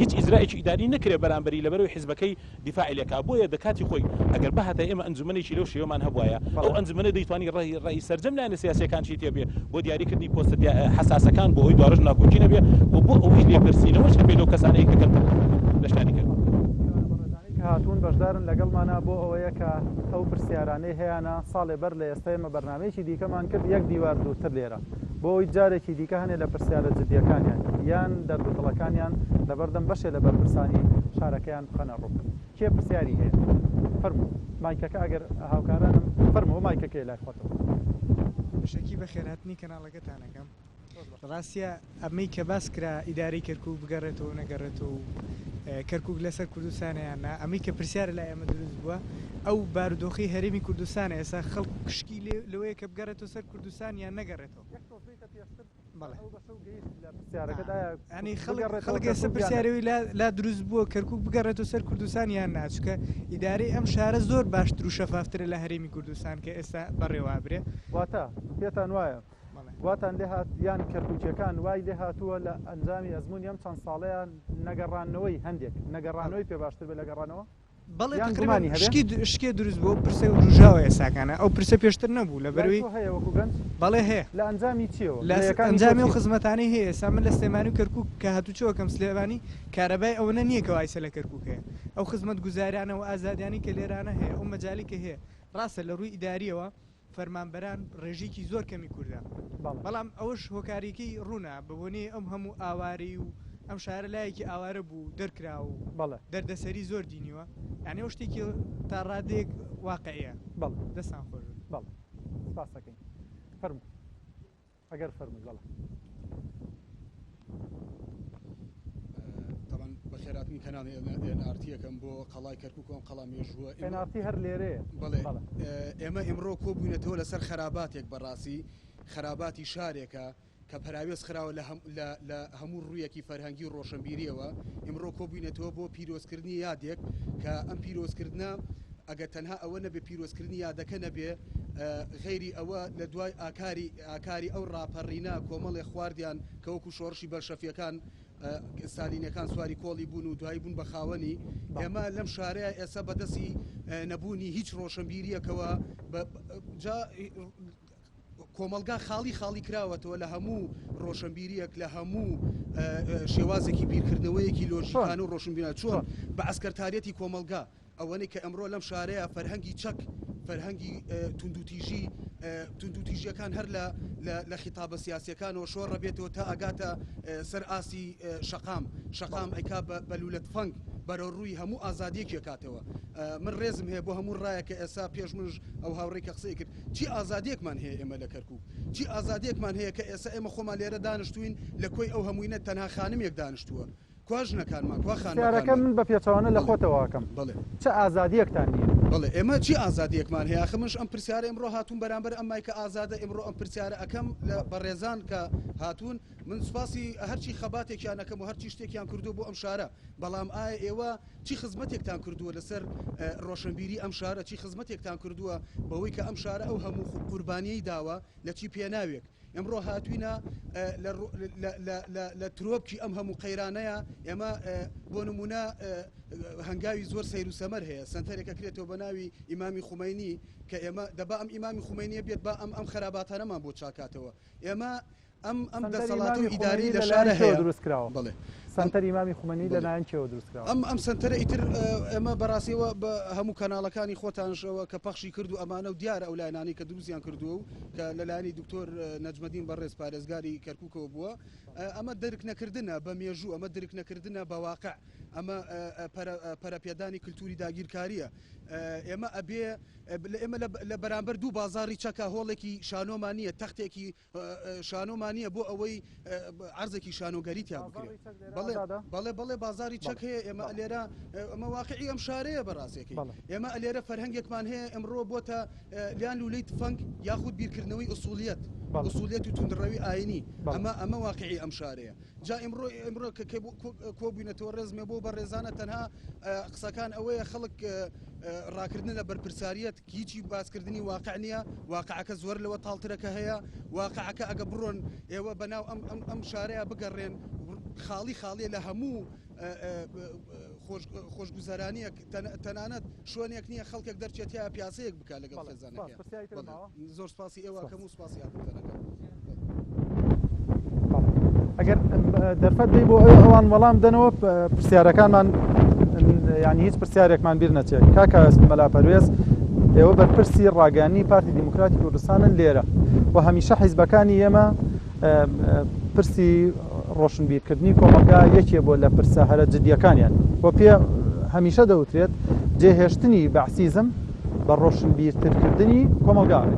E: هیچ ئیزرائیکی ئیداری نەکرێ بەرامبەری لەبەرەوەی حیزبەکەی دیفاعی لەکا بۆیە دەکاتی خۆی ئەگەر بەهاتە ئێمە ئەنجومەنێکی لەو شێوەمان هەبوایە ئەو ئەنجومەنە دەیتوانی ڕێی سەرجەم لایەنە سیاسیەکان چی تێبێ بۆ دیاریکردنی پۆستە حساسەکان بۆ ئەوی دوڕژ ناکۆچی نەبێ و بۆ ئەوەی لێپرسینەوەش هەبێ لەو کەسانەی کە لە شتانی کرد
A: هاتوون بەشدارن لەگەڵمانە بۆ ئەوەیە کە ئەو پرسیارانەی هەیەە ساڵێ بەر لە ئێستەمە بەرنامەیەکی دیکەمان کرد یەک دیوار دووتر لێرە بۆ ئەوی جارێکی دیکە هەنێ لە پرسیارە جدیەکانیان یان دەردوتڵەکانیان لەبەردەم بەشێ لە بەرپرسانی شارەکەیان بخەنە ڕوو کێ پرسیاری هەیە فەرموو مایکەکە ئەگەر هاوکارانم فەرموو مایکەکەی لای خۆتەوە
F: شەکی بە خێراتنی کەناڵەکەتانەکەم ڕاستیە ئەمەی کە باس کرا ئیدارەی کەرکووک بگەڕێتەوە نەگەڕێتەوە کەرکووک لەسەر کوردستانیاننا ئەمەی کە پرسیارە لای ئەمە دروست بووە ئەو بارودۆخی هەرێمی کوردستانە ئێستا خەڵک کشکی لەوەیە کە بگەڕێتەوە سەر کوردستان یان نەگەڕێتەوە ینی خەڵک ئێستا پرسیارەوەی لا دروست بووە کەرکووک بگەڕێتەوە سەر کوردستان یان ناچکە ئیدارەی ئەم شارە زۆر باشتر و شەفافترە لە هەرێمی کوردستان کە ئێستا بەڕێوابرێ
A: واتە پێتان وایە واتان لێهات یان کەرکووچەکان وای لێ هاتووە لە ئەنجامی ئەزمموی ئەم چەند ساڵەیە نەگەڕانەوەی هەندێک نەگەڕانەوەی پێ باشتر بێ لەگەڕانەوە
F: بەڵێ شکی دروست بۆ پرسە و ڕژاوە ئێساکانە ئەو پرسە پێشتر نەبوو لە بەروی بەڵێ هەیە
A: لە ئەنجامی چیەوە
F: لە ئەنجامی و خزمەتانی هەیە ئێستا من لە سلێمانی و کەرکووک کە هاتوچەوە کەم سلێمانی کارەبای ئەوەنە نییە کە وایسە لە کەرکووک هەیە ئەو خزمەت گوزاریانە و ئازادیانی کە لێرانە هەیە ئەو مەجای کە هەیە ڕاستە لە ڕووی ئیداریەوە فەرمانبەران ڕێژێکی زۆر کەمی کوردە بەڵام ئەوش هۆکارێکی ڕوونا بەبوونی ئەم هەموو ئاواری و ئەم شارە لایەکی ئاوارە بوو دەرکرا و دەردەسەری زۆر دینیوە یعنی ئەو شتێکی تا ڕادێک واقعەیە دەستان خۆش
A: پاسەکەین فەرموو ئەگەر فەرمووی بەڵێ
G: بەخێراتنی کەناڵی NRT-یەکەم بۆ قەڵای کەرکووک و قەڵا مێژووە
A: NRT هەر لێرەیە
G: بەڵێ ئێمە ئێمڕۆ کۆبوونێتەوە لەسەر خەراباتێک بەڕاستی خراپاتی شارێکە کە پراوێز خراوە لە هەموو ڕوویەکی فەرهەنگی و ڕۆشنبیریەوە ئمڕۆ کۆبووینەتەوە بۆ پیرۆزکردنی یادێک کە ئەم پیرۆزکردنە ئەگە تەنها ئەوە نەبێ پیرۆزکردنی یادەکە نەبێ غێری ئەوە لە دوای ئاکاری ئەو ڕاپەڕینە کۆمەڵێ خواردیان کە وەکو شۆڕشی بەلشەفیەکان سالینەکان سواری کۆڵی بوون و دوایی بوون بە خاوەنی ئێمە لەم شارەیە ئێستا بەدەستی نەبوونی هیچ ڕۆشنبیریەکەوە کۆمەلگا خاڵی کراوەتەوە لە هەموو ڕۆشنبیریەک لە هەموو شێوازێکی بیرکردنەوەیەکی لۆژیکان و ڕۆشنبیرە چۆن بە ئەسکەرتارەتی کۆمەلگا ئەوەنەی کە ئەمڕۆ لەم شارەیە فەرهەنگی چەک فەرهەنگی توندوتیژیەکان هەر لە خیتابە سیاسیەکانەوە شۆڕە بێتەوە تا ئەگاتە سەر ئاسی شەقام ئەیکا بەلولەت فەنگ بەرەو ڕووی هەموو ئازادیەکی کاتەوە من ڕێزم هەیە بۆ هەموو ڕایەکە ئێستا پێش منش ئەو هاوڕێی کە قسەی کرد چی ئازادیەکمان هەیە ئێمە لە کەرکووک چی ئازادیەکمان هەیە کە ئێستا ئێمە خۆمان لێرە دانیشتوین لە کۆی ئەو هەمووینە تەنها خانمێک دانیشتووە کواژنەکانمان
A: خانەکە من بە پێچەوانە لە خۆتەوەکەم چه ئازادیەکتان نیە
G: بەڵێ ئێمە چی ئازادیەکمان هەیە خمش ئەم پرسیارە ئەمڕۆ هاتوون بەرامبەر ئەمای کە ئازادە ئەمڕۆ ئەم پرسیارە ئەەکەم لە بەڕێزان کە هاتوون من سوپاسی هەرچی خەباتێکیان ئەەکەم و هەرچی شتێکیان کردو بۆ ئەم شارە بەڵام ئایا ئێوە چی خزمەتێکتان کردووە لەسەر ڕۆشنبیری ئەم شارە چی خزمەتێکتان کردووە بەوەی کە ئەم شارە ئەو هەموو قوربانیەی داوە لە چی پێناوێک ئەمڕۆ هاتوینە لە ترۆپکی ئەم هەموو قەیرانەیە ئێمە بۆ نمونە هەنگاوی زۆر سەیر و سەمەر هەیە سنتەرێکە کرێتەوە بە ناوی ئیمامی خومەینی کە ئێمە دەبا ئەم ئیمامی خومەینیە بێت با ئەم خراپاتانەمان بۆ چاکاتەوە ئێمە ئەم دەسەڵاتی و ئیداری لە شارە هەیە
A: دروستکراوە
G: بڵێ
A: سنتەر ئیمامی خومەینی لەلایەن کێوە دروستکراوە
G: ئەم سنتەرە ئیتر ئێمە بەڕاستیەوە بە هەموو کەناڵەکانی خۆتانشەوە کە پەخشی کرد و ئەمانە و دیارە ئەو لایەنانی کە دروستیان کردووە و کە لەلایەنی دکتۆر نەجمەدین بەڕێز پارێزگاری کەرکووکەوە بووە ئەمە دەرک نەکردنە بە مێژوو ئەمە دەرک نەکردنە بە واقع ئەمە پەرەپێدانی کللتوری داگیرکاریە ئێمە ئەبێ ئێمە لە بەرامبەر دوو بازاری چەکە هۆڵێکی شانۆمانیە تەختێکی شانۆمانیە بۆ ئەوەی عرزێکی شانۆگەریتیا بکرێت بەڵێ بازاری چەک هەیە ئێمە لێرە ئەمە واقعی ئەم شارەیە بەڕاستێکی ئێمە لێرە فەرهەنگێکمان هەیە ئەمڕۆ بۆتە لیان لولەی تفەنگ یاخود بیرکردنەوەی ئوسولیەت و توندڕەوی ئاینی ئەمە واقعی ئەم شارەیە جا ئمڕۆ کۆبووینەتەوە ڕێزمێ بۆ بە ڕێزانە تەنها قسەکان ئەوەیە خەڵک ڕاکردن لە بەرپرساریەت هیچی باسکردنی واقع نییە واقعەکە زۆر لەوە تاڵترەکە هەیە واقعەکە ئەگە بڕۆن ئێوە بەناو ئەم شارەیە بگەڕێن خاڵیە لە هەموو خۆشگوزارانیە تەنانەت شوێنێک نییە خەڵکێک دەرچێتیا پیاسەیەک بک لەگەڵ خێزانەکە زۆر سپاسی ئێوەکەم و سپاسی هاتوونەکە
A: ئەگەر دەرفەت دەی بۆ ئەوان وەڵام دەنەوە پرسیارەکانمان ینی هیچ پرسیارێکمان بیر نەچێت کاکە مەلاپەروێز ئێوە بەرپرسی ڕاگەیاندنی پارتی دیموکراتی کوردستانن لێرە و هەمیشە حیزبەکانی ئێمە پرسی ڕۆشنبیرکردنی کۆمەلگا یەکێ بۆ لە پرسە هەرە جدیەکانیان بۆ پێ هەمیشە دەوترێت جێهێشتنی بەعسیزم بە ڕۆشنبیرترکردنی کۆمەلگاڕێ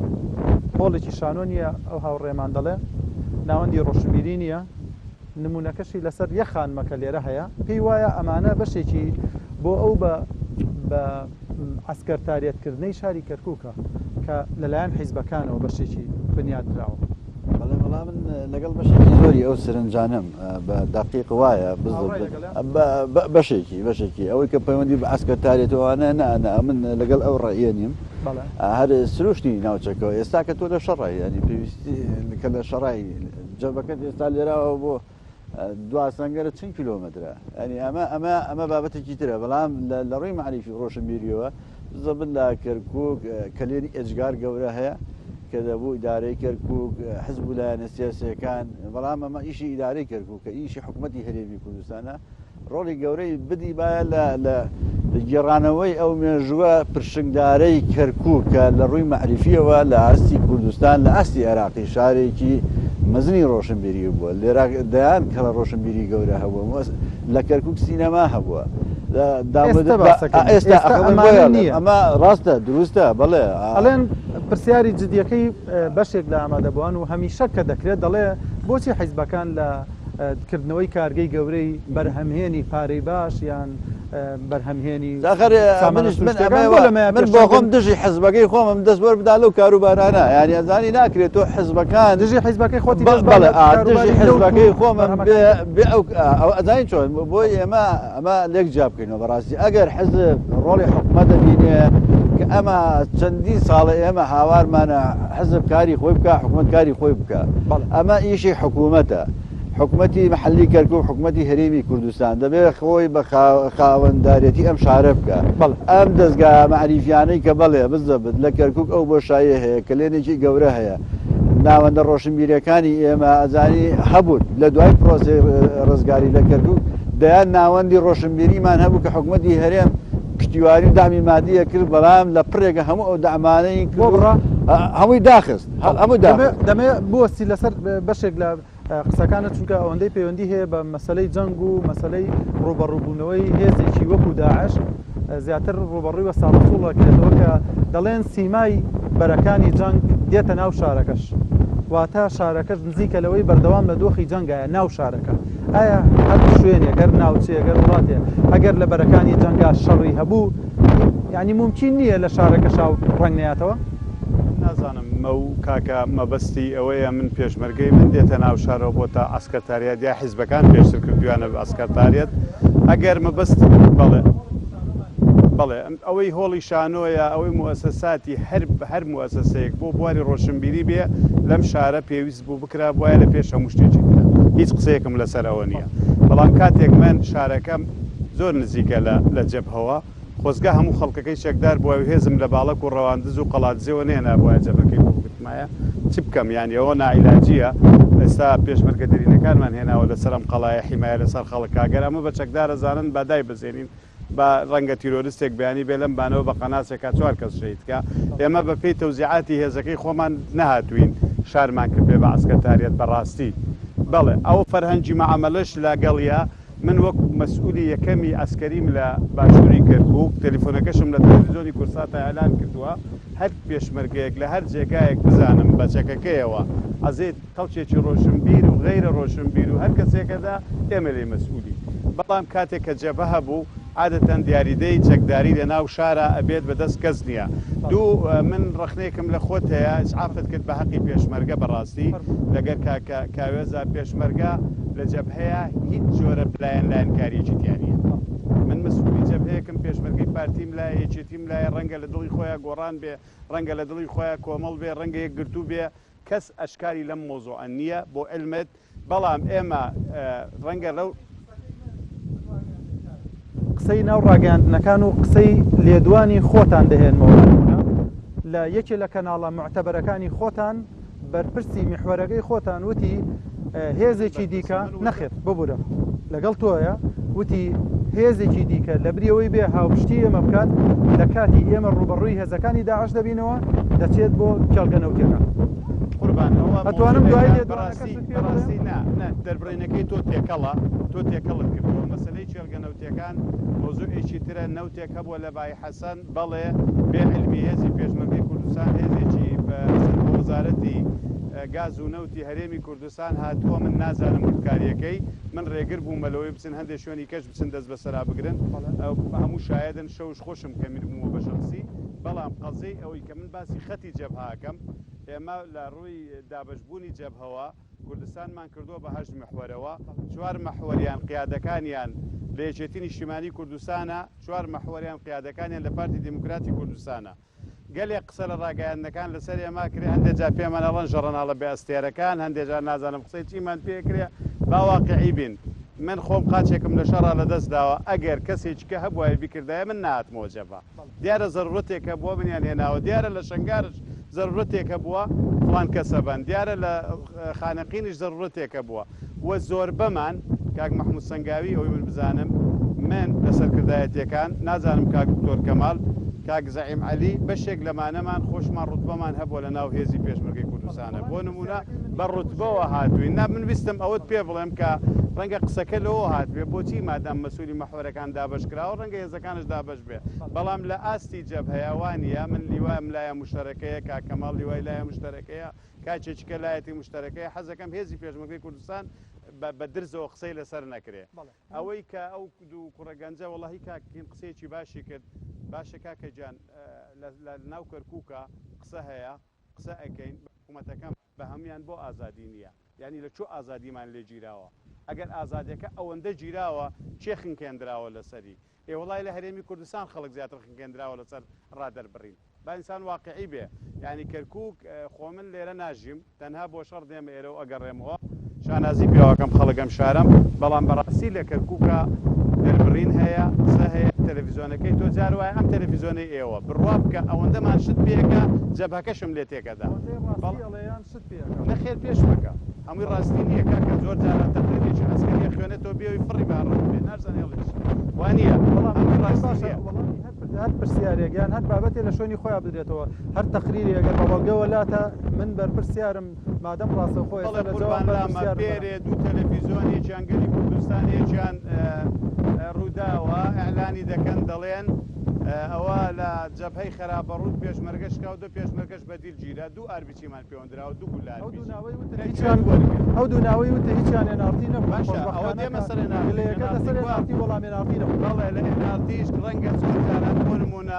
A: هۆڵێکی شانۆ نیە ئەو هاوڕێمان دەڵێ ناوەندی ڕۆشنبیری نییە نمونونەکەشی لەسەر یە خانمەکە لێرە هەیە پێی وایە ئەمانە بەشێکی بۆ ئەو بە ئەسکەرتاریەتکردنەی شاری کەرکووکە کە لەلایەن حیزبەکانەوە بەشێکی بنیاد دراوە
D: بەڵام من لەگەڵ بەشێکی زۆری ئەو سەرنجانم بە دقیق وایە بەشێکی ئەوەی کە پەیوەندی بە ئەسکەرتاریەتەوەوانە من لەگەڵ ئەو ڕێیە نیم هەر سروشتی ناوچەکەەوە ئێستا کە تۆ لە شەڕی ینی پێویستی کە لە شەڕی جەبەکەت ئێستا لێراوە بۆ دو سنگەرە چەند کیلۆمەترە ینی ئەمە بابەتێکی ترە بەڵام لە ڕووی معریفی ڕۆشنبیریەوە زەبن لە کەرکووک کەلێری ئێجگار گەورە هەیە کە دەبوو ئیدارەی کەرکووک حزب و لایەنە سیاسیەکان بەڵام ئەمە ئیشی ئیدارەی کەرکووکە ئیشی حکوومەتی هەرێمی کوردستانە ڕۆڵی گەورەی بدی باە لە گێڕانەوەی ئەو مێژووە پرشنگدارەی کەرکووکە لە ڕووی معریفیەوە لە ئاستی کوردستان لە ئاستی عێراقی شارێکی مەزنی ڕۆشنبیری بووە لێرا دەیان کە لە ڕۆشنبیری گەورە هەبووە لە کەرکووک سینەما هەبووە ئێستا ئەمە ڕاستە دروستە بڵێ
A: ئەڵێن پرسیاری جدیەکەی بەشێک لە ئامادەبووان و هەمیشە کە دەکرێت دەڵێ بۆچی حیزبەکان لە کردنەوەی کارگەی گەورەی بەرهەمهێنی پارەی باش یان بەرهەمهێنی
D: آخر من بۆ خۆم دژی حزبەکەی خۆمم دەست بەر بدا لەو کاروبارانە ینی ئەزانی ناکرێت تۆ حزبەکان
A: دژی حیزبەکەی خۆتی
D: دژی حزبەکەی خۆمم ئەزانی چۆن بۆی ئەمە لێک جا بکەینەوە بەڕاستی ئەگەر حزب ڕۆڵی حکومەت دەبینێ کە ئەمە چەندی ساڵە ئێمە هاوارمانە حزب کاری خۆی بکە حکومەت کاری خۆی بکە ئەمە ئیشی حکوومەتە حکوومەتی محلی کەرکووک حکوومەتی هەرێمی کوردستان دەبێت خۆی بە خاوەنددارەتی ئەم شارە بکە ئەم دەستگا مەعریفیانەی کە بەڵێ بزەبت لە کەرکووک ئەو بۆشایە هەیە کە لێنێکی گەورە هەیە ناوەندە ڕۆشنبیرەکانی ئێمە ئەزانی هەبوون لە دوای پرۆسی ڕزگاری لە کەرکووک دەیان ناوەندی ڕۆشنبیریمان هەبوو کە حکوومەتی هەرێم کشتیواری دامی مادیە کرد بەڵام لە پرێکە هەموو ئەو دامانەی هەمووی داخست هەموو
A: دەمێ بوەستی لەسەر بەشێک لە قسەکانە چونکە ئەوەندەی پەیوەندی هەیە بە مەسلەی جەنگ و مەسلەی ڕوبەڕووبوونەوەی هێزێکی وەکو داعش زیاتر ڕوبەڕووی بە ساڵەسوڵەکرێتەوە کە دەڵێن سیمای بەرەکانی جەنگ دێتە ناو شارەکەش واتە شارەکەش نزیکە لەوەی بەردەوام لە دۆخی جەنگایە ناو شارەکە ئایا هەر شوێنێ گەر ناوچێ گەر وڵاتێ ئەگەر لە بەرەکانی جەنگا شەڕی هەبوو یعنی ممکن نییە لە شارەکە شاو ڕەنگ نەیاتەوە
B: نازانم مەو کاکە مەبەستی ئەوەیە من پێشمەرگەی من دێتە ناو شارەوە بۆ تا ئەسکەتاریەت یا حیزبەکان پێشتر کردویانە ئەسکەتاریەت ئەگەر مەبەست بەڵێ ئەوەی هۆڵی شانۆیە ئەوەی موەسەساتی هەر موەسەسەیەک بۆ بواری ڕۆشنبیری بێ لەم شارە پێویست بوو بکرا وایە لە پێش هەموو شتێکی ترە هیچ قسەیەکم لەسەر ئەوە نییە بەڵام کاتێک من شارەکەم زۆر نزیکە لە جەبهەوە خۆزگا هەموو خەڵکەکەی شێکدار بووە هێزم لە باڵک و ڕەواندز و قەڵاتزیەوە نێنا بۆە جەبەکەی بگوتمایە چ بکەم یانی ئەوە نائیلاجیە ئێستا پێشمەرگە دەرینەکانمان هێناوە لەسەرم قەڵایە حیمایە لەسەر خەڵک کاگەر ئەمە بە چەکدارە زانن بەدای بزێنین بە ڕەنگە تیرۆریستێک بیانی بێ لەم بانەوە بە قەناسێکا 4 کەس شەیدکە ئێمە بە پێی تەوزیعاتی هێزەکەی خۆمان نەهاتوین شارمان کرد بێ بە ئەسکەتاریەت بەڕاستی بەڵێ ئەو فەرهەنگی مەعامەلەش لەگەڵیا من وەکو مەسئولی یەکەمی ئەسکەریم لە باشووری کەرکووک تەلیفۆنەکەشم لە تەلەڤیزیۆنی کورساتە ئەلان کردووە هەر پێشمەرگەیەک لە هەر جێگایەک بزانم بە چەکەکەیەوە ئەزێت خەڵکێکی ڕۆشنبیر و غەیرە ڕۆشنبیر و هەر کەسێکەدا ئێمە لێ مەسئولی بەڵام کاتێک کە جەبە هەبوو عادەتەن دیاریدەی چەکداری لە ناو شارە ئەبێت بەدەست کەس نییە من ڕخنێکم لە خۆت هەیە ئیسعافت کرد بە حەقی پێشمەرگە بەڕاستی لەگەر کاوێزە پێشمەرگە لە جەبهەیە هیچ جۆرە پلایەن لایەنکاریەکی دیانە من مەسئولی جەبهەیەکم پێشمەرگەی پارتیم لای یەکێتیم لای ڕەنگە لە دڵی خۆیان گۆڕان بێ ڕەنگە لە دڵی خۆیان کۆمەڵ بێ ڕەنگە یەک گرتوو بێ کەس ئەشکاری لەم مۆزوعە نییە بۆ علمت بەڵام ئێمە ڕەنگە لەو
A: قسەی ناو ڕاگەاندنەکان و قسەی لێدوانی خۆتان دەهێنمەوە لە یەکێ لە کەناڵە معتەبەرەکانی خۆتان بەرپرسی میحوەرەکەی خۆتان وتی هێزێکی دیکە نەخێت ببوورە لەگەڵ تۆیە وتی هێزێکی دیکە لە بریەوەی بێ هاوپشتی ئێمە بکات لە کاتی ئێمە ڕوبەڕووی هێزەکانی داعش دەبینەوە دەچێت بۆ کێڵگەنەوتیەکان ئەتوانم دوای
B: بەڕاستی دەربڕینەکەی تۆ تێکەڵە تۆ تێکەڵت کردەوە مەسلەی چێڵگەنەوتیەکان مۆزوعێکی ترە نەوتێک هەبووە لە بای حەسەن بەڵێ بێ علمی هێزی پێشمەرگەی کوردستان هێزێکی بە وەزارەتی گاز و نەوتی هەرێمی کوردستان هاتووە من نازانم وتکاریەکەی من ڕێگر بوومەلەوەی بچن هەندێک شوێنی کەش بچن دەست بەسەرا بگرن هەموو شایدن شەوش خۆشم کەمیر بوومە بە شخصی بەڵام قەزەی ئەوەی کە من باسی خەتی جەبهاکەم ئێمە لە ڕووی دابشبوونی جەبهەوە کوردستانمان کردووە بە 8 محوەرەوە 4 محوەریان قیادەکانیان لە یەکێتی نیشتیمانی کوردستانە 4 محوەریان قیادەکانیان لە پارتی دیموکراتی کوردستانە گەلێک قسە لە ڕاگەیاندنەکان لەسەر ئێمە کرێ هەندێک جا پێمان ئەڵەن ژەڕەناڵە بێ ئەستێرەکان هەندێک جار نازانم قسەی چیمان پێکرێ با واقعی بین من خۆم قاچێکم لە شەڕا لە دەست داوە ئەگەر کەسێککە هەبووە بیکردایە من نهاتمەوە جەبا دیارە ضرورەتێکە بووە بنیان هێناوە دیارە لە شنگارش ضرورەتێکە بووە فڵان کەسە بن دیارە لە خانەقینیش ضرورەتێکە بووە وە زۆر بەمان کاک مەحموود سەنگاوی ئەوەی من بزانم من لە سەرکردایەتیەکان نازانم کاک دکتۆر کەماڵ کاک زەعیم عەلی بەشێک لەمانەمان خۆشمان ڕوتبەمان هەبووە لە ناو هێزی پێشمەرگەی کوردستانە بۆ نمونە بە ڕوتبەوە هاتووین من ویستم ئەوەت پێ بڵێم کە ڕەنگە قسەکە لەوە هات بێ بۆچی مادام مەسوولی مەحوەرەکان دابش کراوە ڕەنگە هێزەکانش دابش بێ بەڵام لە ئاستی جەبهەیەوانە من لیوایم لایە مشتەرەکەیە کاکەماڵ لیوای لایە مشتەرەکەیە کاچێکیکە لایەتی مشتەرەکەی حەزەکەم هێزی پێشمەرگەی کوردستان بە درزەوە قسەی لەسەر نەکرێ ئەوەی کە ئەو دوو کوڕەگەنجە وەڵاهی کاکین قسەیەکی باشی کرد باشە کاکە جان لە ناو کەرکووکە قسە هەیە قسە ئەەکەین حکوومەتەکان بە هەمان بۆ ئازادی نییە یعنی لە چۆ ئازادیمان لێ گیراوە ئەگەر ئازادیەکە ئەوەندە گیراوە چێ خنکێنراوە لەسەری وڵای لە هەرێمی کوردستان خەڵک زیاتر خنکێنراوە لەسەر ڕادەربڕین با ئینسان واقعی بێ ینی کەرکووک خۆ من لێرە ناژیم تەنها بۆ شەڕ دێمە ئێرە و ئەگەڕێمەوە شانازی پیاوەکەم خەڵکەم شارم بەڵام بەڕاستی لە کەرکووکە دەربڕین هەیە قسە هەیە تەلەڤیزۆنەکەی تۆ جار وایە ئەم تەلەڤیزۆنەی ئێوە بڕوا بکە ئەوەندەمان شت پێەکە جەبهەکەشم لێ تێکەدا نەخێر پێش بکە هەمووی ڕاستی نییە کاکە زۆر جاران تەقریرێکی عەسکەریە خوێنێتەوە بێەوەی فڕی باڕێ بێ نازانێ هێڵێش وانە هەمووی ڕاستی
A: هەر پرسیارێکیان هەر بابەتێ لە شوێنی خۆیان بدرێتەوە هەر تەقریری ئەگەر بەڵگەوە لاتە من بەرپرسیارم مادەم ڕاستە خۆی
B: پێرێ دوو تەلەڤیزۆنێکیان گەلی کوردستانێکیان ڕووداوە ئەعلانی دەکەن دەڵێن ئەوە لە جەبهەی خراپەڕوود پێشمەرگەشکا و دو پێشمەرگەش بەدیل گیرا دوو ئاربچیمان پەیوەندراوە دوو گولار
A: ئەو دوو ناوەی وتە هیچیان ئێنارتی
B: نەباشە ئەوە دێمە سەر
A: ناویلەکە لەسەر ئێنارتی وەڵام ئێنارتیەوە
B: بەڵێ لە ئێنارتیش ڕەنگە زۆر جاران بۆ نمونە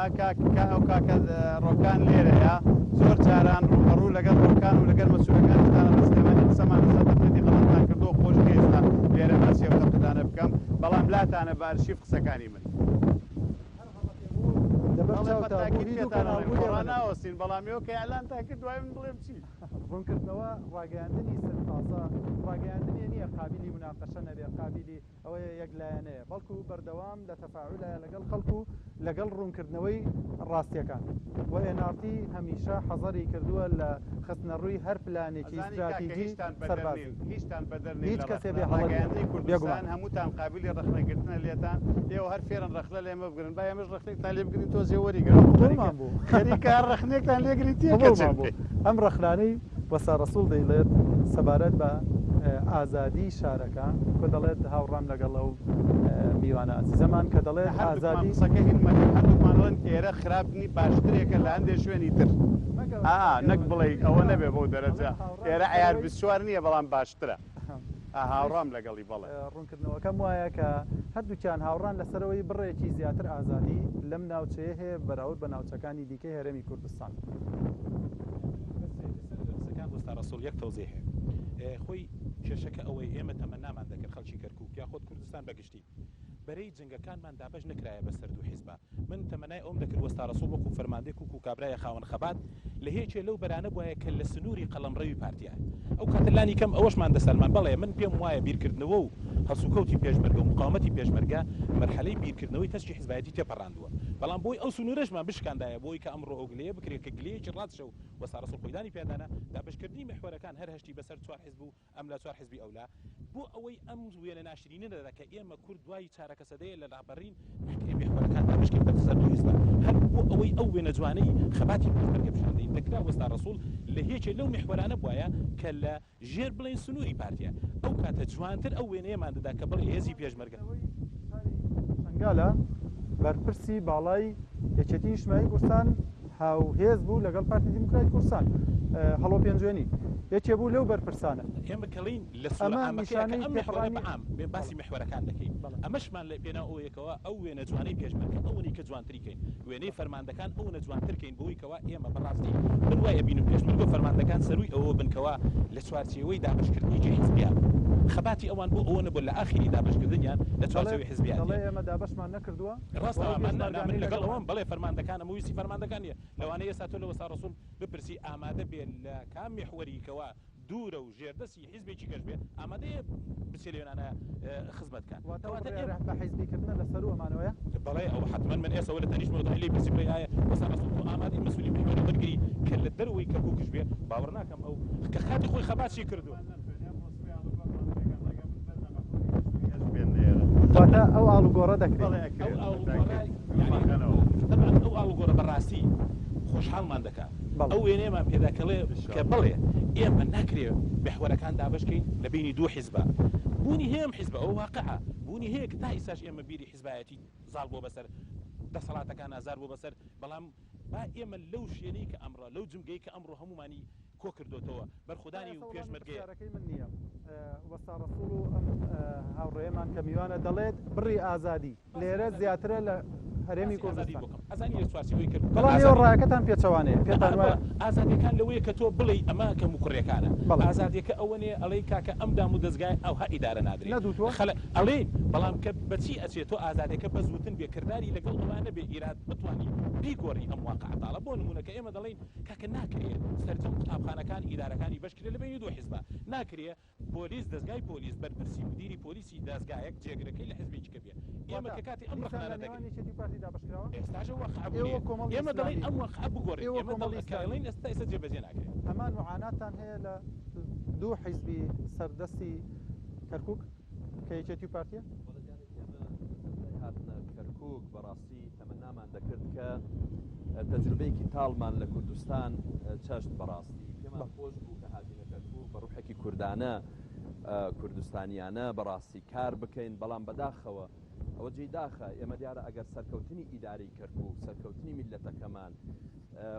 B: ئەو کاکە ڕۆکان لێرەیە زۆر جاران ڕووبەڕوو لەگەڵ ڕۆکان و لەگەڵ مەسوولەکانتان سلێمانی قسەمان لەسەر تەقلێدی غەڵەتان کردو خۆش ئێستا لێرە مەسیە و تەقدانە بکەم بەڵام لاتانە بە ئارشیف قسەکانی من ناوەستین بەڵامیەوە کە ئەلان تاکرد دوای من بڵێم چی
A: ڕوونکردنەوە ڕاگەیاندنی سەرتازە ڕاگەیاندنی نییە قابلی مناقەشە نەبێ قابلی ئەوەیە یەکلایەنەیە بەڵکو بەردەوام لە تەفاعلایە لەگەڵ خەڵکو لەگەڵ ڕوونکردنەوەی ڕاستیەکان و ئێنارتی هەمیشە حەزەری کردووە لە خستنە ڕووی هەر پلانێکی استراتیژی سەربازی
B: هیچتان بەدەر
A: هیچ کەسێ بێ
B: ڕاگەیاندنی کوردستان هەمووتان قابلی ڕخنەگرتنە لێتان ئێوە هەر فێرن ڕخلە لێمە بگرن با ئێمەش ڕخنێکتان لێ بگرین تۆ زێوەریگەڕ خەریکە ڕخنێکتان لێگریتیە
A: ئەم ڕخنانەی وەسا ڕەسوڵ دەیڵێت سەبارەت بە ئازادی شارەکان کە دەڵێت هاوڕام لەگەڵ ئەو میوانە زەمان کە دەڵێت ئازادی
B: قسەکە هەردوومانڵێن ئێرە خراپنی باشترێکە لە هەندێک شوێنی تر نەک بڵێ ئەوە نەبێ بەو دەرەجە ئێرە عیار بچوار نییە بەڵام باشترە هاوڕام لەگەڵی بڵێ
A: ڕوونکردنەوەکەم وایە کە هەردووکیان هاوڕان لەسەرەوەی بڕێکی زیاتر ئازادی لەم ناوچەیە هەیە بەراورد بە ناوچەکانی دیکەی هەرێمی کوردستان
E: وەستا ڕەسوڵ یەک تەوزیح خۆی کێشەکە ئەوەی ئێمە تەمەنامان دەکرد خەڵکی کەرکووک یا خۆت کوردستان بەگشتی بەرەی جنگەکانمان دابەش نکرایە بەسەر دوو حیزبە من تەمەنای ئەوم دەکرد وەستا ڕەسوڵ وەکو فەرماندەی کوک و کابرایە خاوەن خەبات لە هێچێ لەو بەرانە بواە کە لە سنووری قەڵەمڕەوی پارتیە ئەو کاتلانی کەم ئەوەشمان دەسەلمان بەڵێ من پێم وایە بیرکردنەوە و هەسوکەوتی پێشمەرگە و مقاومەتی پێشمەرگە مەرحەلەی بیرکردنەوەی تەشکی حیزبایەتی تێپەڕاندووە بەڵام بۆی ئەو سنوورەشمان بشکاندایە بۆی کە ئەمڕۆ ئەوگلەیە بکرێت کە گلەیەکی ڕاتشە و وەستا ڕەسوڵ خۆیدانی پێدانە دابشکردنی محوەرەکان هەر هەشتی بەسەر چوار حیزب و ئەم لە چوار حیزبی ئەولا بۆ ئەوەی ئەم وێنە ناشرینە دەدا کە ئێمە کورد دوای چارەکە سەدەیە لە ڕابەرین ناکرێت محوەرەکان دابشکێت بەسەر دوو حیزب هەر بۆ ئەوەی ئەو وێنە جوانەی خەباتی پێشمەرگە بشاندەین دەکرا وەستا ڕەسوڵ لە هێچێ لەو محوەرانە بواە کە لە ژێر بڵێن سنووری پارتیە ئەو کاتە جوانتر ئەو وێنەیەمان دەدا کە بڵێ هێزی پێشمەرگە
A: شنگالە بەرپرسی باڵای یەکێتی نیشتیمانی کوردستان هاوهێز بوو لەگەڵ پارتی دیموکراتی کوردستان هەڵۆ پێنجوێنی یەکێ بوو لەو بەرپرسانە
E: ئێمە کەڵین لە سوڵەکەم بێ باسی محوەرەکان دەکەین ئەمەشمان لە پێنا ئەوەیەکەوە ئەو وێنە جوانەی پێشمەرگە ئەوەی کە جوانتریکەین وێنەی فەرماندەکان ئەوە جوانترکەین بۆی کەوا ئێمە بەڕاستی من وایە بینم پێشمەرگە فەرماندەکان سەروی ئەوە بنکەوە لە چوارچێوەی دابشکردنی حیزبیان خەباتی ئەوان بۆ ئەوە نەبوو لە ئاخری دابشکردنیان لە چوارچێوەی حیزبیان
A: ئێمە دابشمان نەکردووە
E: ڕاستەوەمان لەگەڵ ئەوەم بڵێ فەرماندەکان ئەمە ویستی فەرماندەکانیە لەوانەیە ئێستا تۆ لە وەستا ڕەسوڵ بپرسی ئامادە بێت لە کام محوەریکەوە دوورە و ژێردەسی حیزبێکی گەشت بێت ئامادەیە بچێ لێوانانە خزمەتکان
A: بە حیزبیکردنە لەسەر ئەمانەوەیە
E: بەڵێ ئەو حتمما من ئێستا لە تەنیش مۆدای لێ پرسی بڵێ ئایا وەستا ڕەسوڵ تۆ ئامادەی مەسئولی محوەری وەرگری کە لە دەرەوەی کەرکووکش بێ باوەڕ ناکەم ئەو کە خاتی خۆی خەباتی کردووە
A: واتە ئەو ئاڵوگۆڕە دەکرێت
E: ئەو ئاڵوگۆڕە بەڕاستی خۆشحاڵمان دەکات ئەو وێنەیەمان پێداکەڵێ کە بڵێ ئێمە ناکرێت محوەرەکان دابشکەین لە بینی دوو حیزبە بوونی هەیەم حیزب ئەو واقعە بوونی هەیە کە تا ئیساش ئێمە بیری حیزبایەتی زاڵ بۆ بەسەر دەسەڵاتەکان ئازار بۆ بەسەر بەڵام با ئێمە لەو شوێنەی کە ئەمڕۆ لەو جمگەی کە ئەمڕۆ هەمومانی کۆ کردوتەوە بەرخودانی و
A: پێشمەرگەیەەکەی من نییە وەستا ڕەسوڵ و ئەم هاوڕێمان کە میوانە دەڵێت بڕی ئازادی لێرە زیاترە لە هەرێمی کوردستان
E: ئازانی سوارسیەوەی کرد
A: بەڵام ئێوە ڕایەکەتان پێچەوانەیە پێتان وایە
E: ئازادیەکان لەوەیە کە تۆ بڵێ ئەمە کە موکڕیەکانە ئازادیەکە ئەوەنێ ئەڵەی کاکە ئەم دام و دەستگای ئەوها ئیدارە نادرێت ئەڵێ بەڵام کە بەچی ئەچێت تۆ ئازادیەکە بە زووتن بێکردداری لەگەڵ ئەوانە بێ ئیراد بتوانانی بیگۆڕی ئەم واقعتاڵە بۆ نمونونەکە ئێمە دەڵێن کاکە ناکرێت سەرجەم قوتابخانەکان ئیدارەکانی بەشکرێ لە بینی دو حیزبە ناکرێت پۆلیس دەستگای پۆلیس بەرپرسی مدیری پۆلیسی دەستگایەک جێگرەکەی لە حزبێکی بێ ئێمە کە کاتی ئەم ڕخنانە دەگەین ئێستاژە ئێمە دەڵێن ئەم وەقع بگۆڕێت ئێمە دەڵێن ئێستا ئێستا جێبەجێ ناکرێت
A: هەمان معاناتان هەیە لە دوو حیزبی سەردەستی کەرکووک کە یەکێتی پارتیە
C: هاتنە کەرکووک بەڕاستی تەمەنامان دەکرد کە تەجروبەیەکی تاڵمان لە کوردستان چەشت بەڕاستی پێمان خۆش بوو کە هاتینە کەرکووک بە ڕوحێکی کوردانە کوردستانیانە بەڕاستی کار بکەین بەڵام بەداخەوە ئەوە جێی داخە ئێمە دیارە ئەگەر سەرکەوتنی ئیداری کەرکووک سەرکەوتنی میلەتەکەمان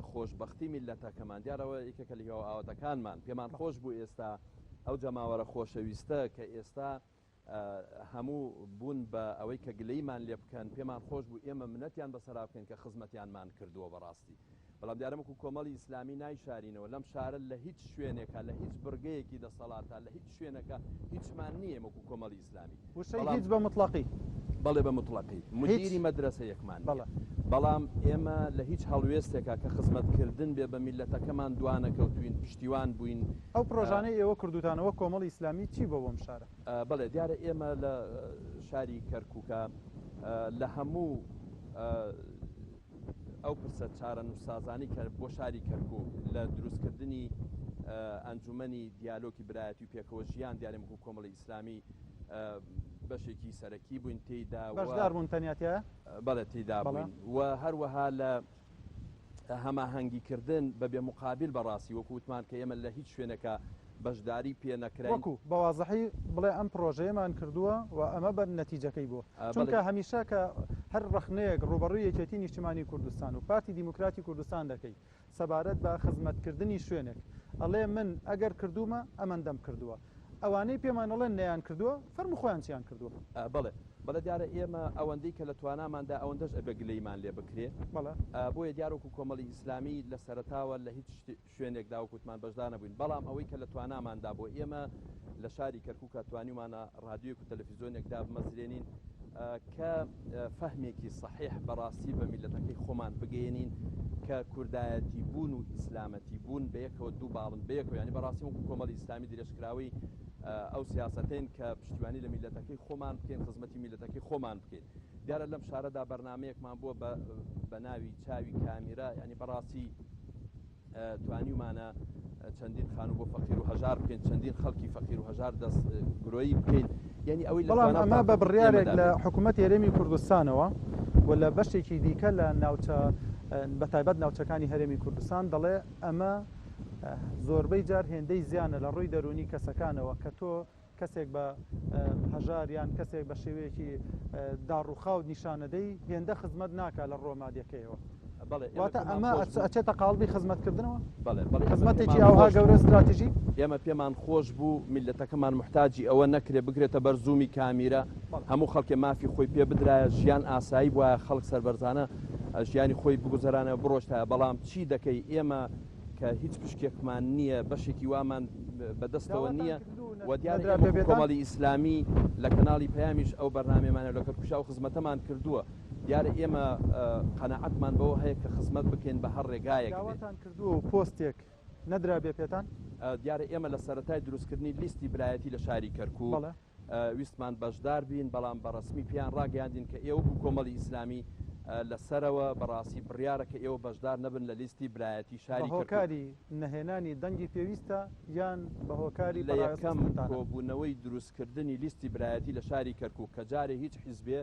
C: خۆشببختی میلەتەکەمان دیارەوە یەکێکە لە ئاواتەکانمان پێمان خۆش بوو ئێستا ئەو جەماوەرە خۆشەویستە کە ئێستا هەموو بوون بە ئەوەی کە گلەیمان لێ بکەن پێمان خۆش بوو ئێمە منەتیان بەسەرا بکەن کە خزمەتیانمان کردووە بەڕاستی بەڵام دیارەمەکو کۆمەڵی ئیسلامی نایشارینەوە لەم شارە لە هیچ شوێنێکە لە هیچ بڕگەیەکی دەسەڵاتە لە هیچ شوێنەکە هیچمان نییە وەکو کۆمەڵی ئیسلامی
A: هیچ بە مطلقی
C: بەڵێ بە مطلقی مدیری مەدرسە یەکمان بەڵام ئێمە لە هیچ هەڵوێستێکە کە خزمەتکردن بێ بە میلەتەکەمان دوانەکەوتوین پشتیوان بووین
A: ئەو پرۆژانەی ئێوە کردوتانەوە کۆمەڵی ئیسلامی چی بۆ بۆم شارە
C: بەڵێ دیارە ئێمە لە شاری کەرکووکە لە هەموو ئەو پرسە چارە نووسازانی کە بۆ شاری کەرکووک لە دروستکردنی ئەنجومەنی دیالۆکی برایەتی و پێکەوە ژیان دیارێمەکو کۆمەڵی ئیسلامی بەشێکی سەرەکی بووین تێیدا
A: بەشدار بوون تەنیاتە
C: بەڵێ تێیدا بووین و هەروەها لە هەماهەنگیکردن بە بێ مقابل بەڕاستی وەکووتمان کە ئێمە لە هیچ شوێنەکە بەشداری پێ نەکراین
A: وەکو بەوازەحی بڵێ ئەم پرۆژەیەمان کردووە و ئەمە بەر نەتیجەکەی بووە چونکە هەمیشە کە هەر ڕخنەیەک ڕوبەڕووی یەکێتی نیشتیمانی کوردستان و پارتی دیموکراتی کوردستان دەکەی سەبارەت بە خزمەتکردنی شوێنێک ئەڵێ من ئەگەر کردومە ئەمەندەم کردووە ئەوانەی پێمانەڵێن نەیان کردووە فەرمو خۆیان چیان کردووە
C: بەڵێ دیارە ئێمە ئەوەندەی کە لە تواناماندا ئەوەندەش ئەبێ گلەیمان لێ بکرێ بۆیە دیارۆکو کۆمەڵی ئیسلامی لە سەرتاوە لە هیچ شوێنێکدا وەکوتمان بەشدار نەبووین بەڵام ئەوەی کە لە تواناماندا بۆ ئێمە لە شاری کەرکووکە توانیمانە ڕادیۆیەک و تەلەڤیزۆنێکدا بمەزرێنین کە فەهمێکی صحیح بەڕاستی بە میلەتەکەی خۆمان بگەێنین کە کوردایەتی بوون و ئیسلامەتی بوون بەیەکەوە دوو باڵن بەیەکەوە ینی بەڕاستی وەکو کۆمەڵی ئیسلامی درێژکراوی ئەو سیاسەتین کە پشتیوانی لە میلەتەکەی خۆمان بکەین خزمەتی میلەتەکەی خۆمان بکەین دیارە لەم شارەدا بەرنامەیەکمان بووە بە ناوی چاوی کامیرا ینی بەڕاستی توانیمانە چەندین خانوو بۆ فەقیر و هەژار بکەین چەندین خەڵکی فەقیر و هەژار دەست گرۆیی بکەین یعنی ئەوەی
A: بەڵام ئەمە بە بڕیارێک لە حکوومەت هەرێمی کوردستانەوە و لە بەشێکی دیکە لە ناوچە بەتایبەت ناوچەکانی هەرێمی کوردستان دەڵێ ئەمە زۆربەی جار هێندەی زیانە لە ڕووی دەرونی کەسەکانەوە کە تۆ کەسێک بە هەژار یان کەسێک بە شێوەیەکی داڕوخاو نیشانەدەی هێندە خزمەت ناکە لە ڕۆمادیەکەیەوە واتە ئەمە ئەچێتە قاڵبی خزمەتکردنەوە خزمەتێکی ئەوها گەورە استراتیژی
C: ئێمە پێمان خۆش بوو میلەتەکەمان محتاجی ئەوە نەکرێ بگرێتە بەرزومی کامیرە هەموو خەڵکێ مافی خۆی پێ بدرایە ژیان ئاسایی وایە خەڵک سەربەرزانە ژیانی خۆی بگوزەرانە بڕۆشتایە بەڵام چی دەکەی ئێمە کە هیچ پشکێکمان نییە بەشێکی وامان بەدەستەوە نییە و دیارە کۆمەڵی ئیسلامی لە کەناڵی پەیامیش ئەو بەرنامەمانە لە کەرکووشا و خزمەتەمان کردووە دیارە ئێمە قەناعەتمان بەوە هەیە کە خزمەت بکەین بە هەر ڕێگایەک
A: داواتان کردووە و پۆستێک نەدرا بێ پێتان
C: دیارە ئێمە لە سەرەتای دروستکردنی لیستی برایەتی لە شاری کەرکووک ویستمان بەشدار بین بەڵام بەڕسمی پیان ڕاگەیاندین کە ئێوە کۆمەڵی ئیسلامی لەسەرەوە بەڕاستی بڕیارەکە ئێوە بەشدار نەبن لە لیستی برایەتی شاری
A: هۆکاری نەهێنانی دەنگی پێویستە یان بە هۆکاری
C: لە یەکەم کۆبوونەوەی دروستکردنی لیستی برایەتی لە شاری کەرکووک کە جارێ هیچ حیزبێ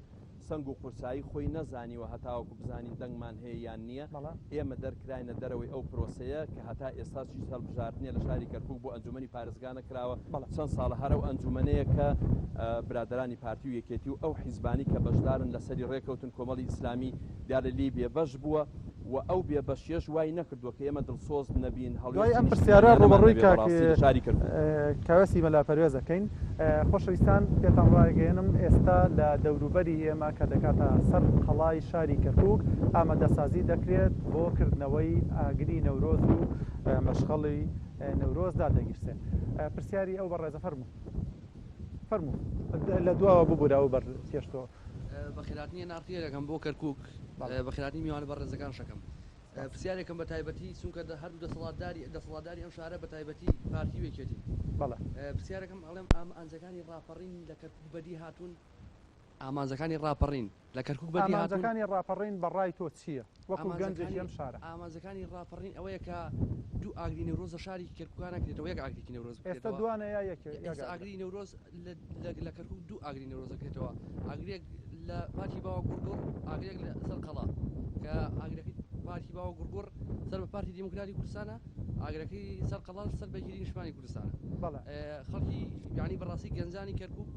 C: سنگ و قورسایی خۆی نەزانیوە هەتاوەکو بزانی دەنگمان هەیە یان نییە ئێمە دەرکراینە دەرەوەی ئەو پرۆسەیە کە هەتا ئێستاشی هەڵبژاردنێ لە شاری کەرکووک بۆ ئەنجومەنی پارێزگانە کراوە چەند ساڵە هەرە و ئەنجومەنەیە کە برادرانی پارتی و یەکێتی و ئەو حیزبانی کە بەشدارن لەسەری ڕێکەوتن کۆمەڵی ئیسلامی دیارە لی بێبەش بووە و ئەو بێبەشیەش وای نەکردووە کە ئێمە دڵسۆز نەبین
A: هەڵوای ئەم پرسیارە ڕوبەڕووی کاوەسی مەلاپەروێزەکەین خۆشەویستان پێتان ڕایگەێنم ئێستا لە دەوروبەری ئێمە کە دەکاتە سەر قەڵای شاری کەرکووک ئامادەسازی دەکرێت بۆ کردنەوەی ئاگری نەورۆز و مەشغەڵی نەورۆزدا دەگیرسێ پرسیاری ئەو بەڕێزە فەرموو لە دواوە ببوورە و بەر تێشتەوە
H: بەخێراتنیە نارتیەکەم بۆ کەرکووک بەخێراتی میوانە بە ڕێزەکان شەکەم پرسیارێکم بە تایبەتی چونکە هەردوو دەسەڵاتداری ئەم شارە بە تایبەتی پارتی وێکێتی پرسیارەکەم ئەڵێم ئامانجەکانی ڕاپەڕین لە کەرکووک بەدی هاتوون ئامانجەکانی ڕاپەڕین لە کەرکووک بەدی هاتوون
A: ئامانجەکانی ڕاپەڕین بەڕای تۆ چییە وەکو گەنجێکی ئەم شارە
H: ئامانجەکانی ڕاپەڕین ئەوەیە کە دوو ئاگری نەورۆز لە شاری کەرکووکان نەکرێتەوە یەک ئاگریکی نەورۆز
A: ئێستا دوانە یا یەک
H: ئاگری نەورۆز لە کەرکووک دوو ئاگری نەورۆز دەکرێتەوە ئاگرێک لە پارتی باوە گورگوڕ ئاگرێک لە سەر قەڵا کە ئاگرەکەی پارتی باوە گورگوڕ سەر بە پارتی دیموکراتی کوردستانە ئاگرەکەی سەر قەڵا سەر بەگیری نیشتمانی کوردستانە خەڵکی یعنی بەڕاستی گەنجانی کەرکووک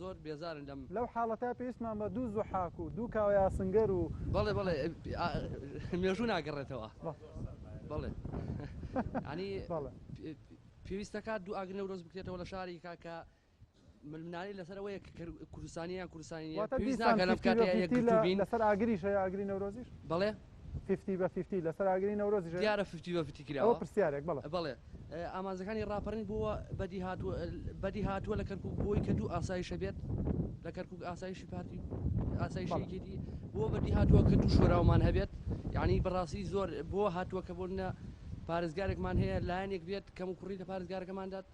H: زۆر بێزارن
A: لەو حاڵەتە پێویستمان بە دوو زوحاک و دوو کاوەیە سنگەر و
H: بەڵێ مێژوو ناگەڕێتەوە بەڵێ ینی پێویستەکات دوو ئاگر نەورۆز بکرێتەوە لە شاری کاکە منالی لەسەر ئەوەیە کوردستانیان کوردستانی پێویست ناکە لەم کاتەیە یەکگرتوبین
A: لەسەر ئاگریش هەیە ئاگری نەورۆزیش
H: بەڵێ
A: 50 بە 50 لەسەر ئاگری نەورۆزیش
H: دیارە 50 بە 50 کراوە
A: ئەوە پرسیارێک
H: بەڵێ ئامانجەکانی ڕاپەڕین بووە بەدی هاتووە لە کەرکووک بۆی کە دوو ئاسایشە بێت لە کەرکووک ئاسایشی پارتی ئاسایشێکی بۆ بەدی هاتووە کە دوو شۆراومان هەبێت یعنی بەڕاستی زۆر بۆ هاتووە کە بۆنە پارێزگارێکمان هەیە لایەنێک بێت کەم و کوڕی لە پارێزگارەکەماندات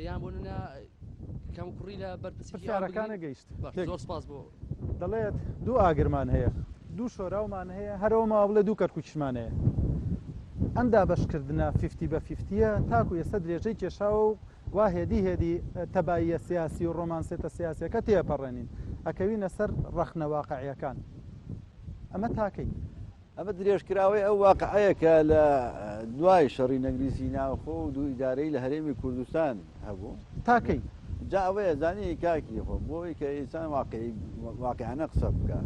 H: یان بۆنە کەم و کوڕی لە
A: بەرپرسیارەکانە گەیشت
H: زۆر سپاس بۆ
A: دەڵێت دوو ئاگرمان هەیە دوو شۆراومان هەیە هەرەوە ماوڵێ دوو کەرکووکیشمان هەیە ئەمدا بەشکردنە 50 بە 50 تاکو ئێستا درێژەی کێشاوە و وا هێدی تەباییە سیاسی و ڕۆمانسێتە سیاسیەکە تێپەڕێنین ئەکەوینە سەر ڕەخنە واقعیەکان ئەمە تاکەی
D: ئەمە درێژکراوەی ئەو واقعەیە کە لە دوای شەڕی نەنگریسی ناوخۆ و دوو ئیدارەی لە هەرێمی کوردستان هەبوو
A: تاکەی
D: جا ئەوەیە زانی کاکی خۆ بۆی کە ئینسان واقعیانە قسە بکە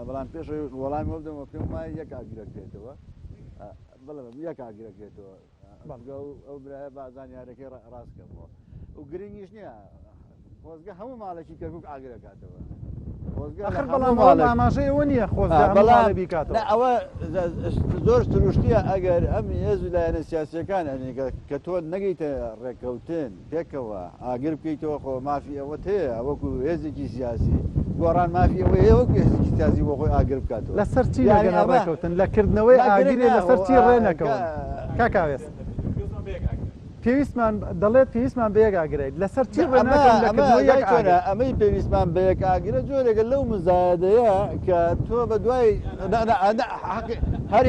D: بەڵام پێش وەڵامی وەدەمە پێم وایە یەک ئاگرەکرێتەوە بەڵێ یەک ئاگرەکرێتەوە ئەو برایە بازانیارەکەی ڕاستکەمەوە و گرنگیش نییە خۆزگە هەموو ماڵێکی کەرکووک ئاگرەکاتەوە
A: بەڵام ئاماژەی ئەوە نییە خۆزگە بیکاتەوە
D: ئەوە زۆر سروشتیە ئەگەر ئەم هێز و لایەنە سیاسیەکان ئەنیگە کە تۆ نەگەیتە ڕێککەوتن پێکەوە ئاگر بکەیتەوە خۆ مافی ئەوەت هەیە ئەوەکو هێزێکی سیاسی گۆڕان مافی ئەوە هەیە وەکو هێزێکی سیاسی بۆ خۆی ئاگر بکاتەوە
A: لەسەر چی ڕێککەوتن لەکردنەوەی ئاگرێ لەسەر چی ڕێنەکەون کاکاوێست پێویستمان دەڵێت پێویستمان بە یەک ئاگرێت لەسەر چی
D: ئەمەی پێویستمان بە یەک ئاگرە جۆرێکە لەو مزایدەیە کە تۆ بە دوای هەر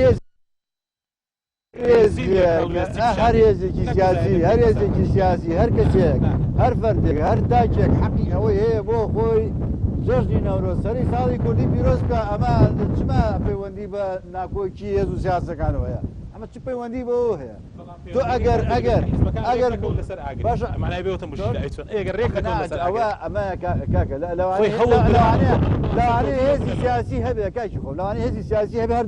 D: هێزێکی سیاسی هەر هێزێکی سیاسی هەر کەسێک هەر فەردێک هەر تاکێک حەقی ئەوەی هەیە بۆ خۆی جەژنی نەورۆز سەری ساڵی کوردی پیرۆز بکە ئەمە چما پەیوەندی بە ناکۆکی هێز و سیاسەکانەوەیە ئەمە چ پەیوەندی بۆ هەیە تۆ ئەگەر باشە ئەوە ئەمە کاکە لەوانەیە هێزی سیاسی هەبێ کاکی خۆ لەوانەیە هێزی سیاسی هەبێ هەر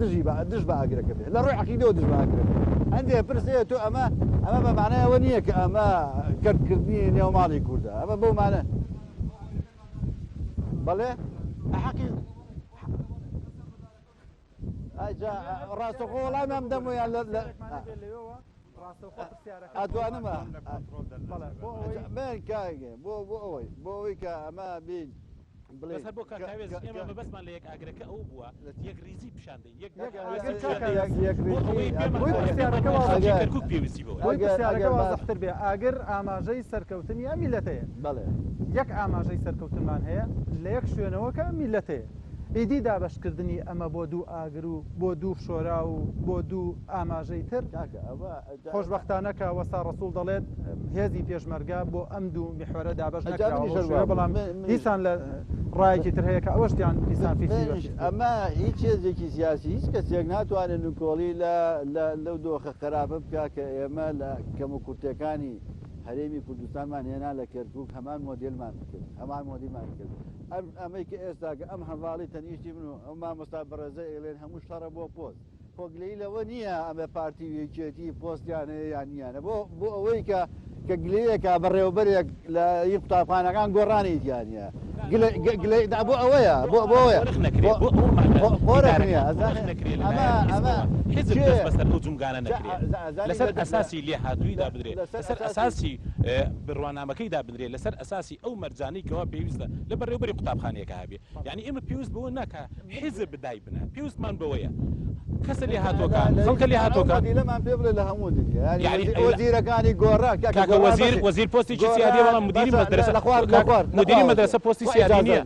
D: دژ بە ئاگرەکە بێت لە ڕۆی عەقیدەوە دژ بە ئاگرەکە هەندێ پرسەیە تۆ ئەمە بە معنایەوە نییە کە ئەمە کردکردنی نێو ماڵی کووردە ئەمە بەو مانە بەڵێ حەقی ڕاستەخۆ وەڵامی ئەم دەمویان ئەتوانمە بێن کاگێ بۆ ئەوەی کە ئەمە بین
E: بەسەر بۆ کاکاوێز ئێمە بەبەستمان لە یەک ئاگرەکە ئەو بووە یەک ریزی پیشاندەی کەرکووک پێویستی بۆ
A: پرسیارەکە وازەحتر بێ ئاگر ئاماژەی سەرکەوتنی ئەم میلەتەیە
D: بەڵێ
A: یەک ئاماژەی سەرکەوتنمان هەیە لە یەک شوێنەوە کە میلەتەیە ئیدی دابشکردنی ئەمە بۆ دوو ئاگر و بۆ دوو شۆرا و بۆ دوو ئاماژەی تر خۆشببختانە کە وەستا ڕسوول دەڵێت هێزی پێشمەرگە بۆ ئەم دوو میحوەرە دابش نکراوە بەڵام دیسان لە ڕایەکی تر هەیە کە ئەوەشتیان دیسان
D: ئەمە هیچ هێزێکی سیاسی هیچ کەسێک ناتوانێت نکۆڵی لەو دۆخە خراپە بکە کە ئێمە لە کەم و کورتەکانی هەرێمی کوردستانمان هێنا لە کەرکووک هەمان مۆدلمان کرد هەمان مۆدیمان کرد ئەمەی کە ئێستا کە ئەم هەواڵی تەنیشتی من و ئەم مامۆستا بەڕێزە ئێڵێن هەموو شەڕە بۆ پۆست خۆگلەی لەوە نییە ئەمە پارتی وێکێتی پۆستیانە یان نیانە بۆ ئەوەی کە گلەیەکە بەڕێوەبەرێک لە قوتابخانەکان گۆڕانی دیانە بۆ ئەوەیە بۆ ئەوەیە
E: بەسەر ئەو جومگانە نەکرێت لەسەر ئەساسی لێ هاتوویدا بدرێت لەسەر ئەساسی بڕوانامەکەیدا بدرێت لەسەر ئەساسی ئەو مەرجانەی کەوا پێویستە لە بەڕێوەبەری قوتابخانەیەکە هەبێ یعنی ئێمە پێویست بەوە ناکە حیزب بدای بنە پێویستمان بەوەیە کەسە لێ هاتۆکان خەڵکە لێ هاتۆکان
D: لەمان پێ بڵێ لە هەموو وەزیرەکانی گۆڕا
E: وەزیر پۆستی سیادی بەڵام مدیری مەدرسە پۆستی سیادی نییە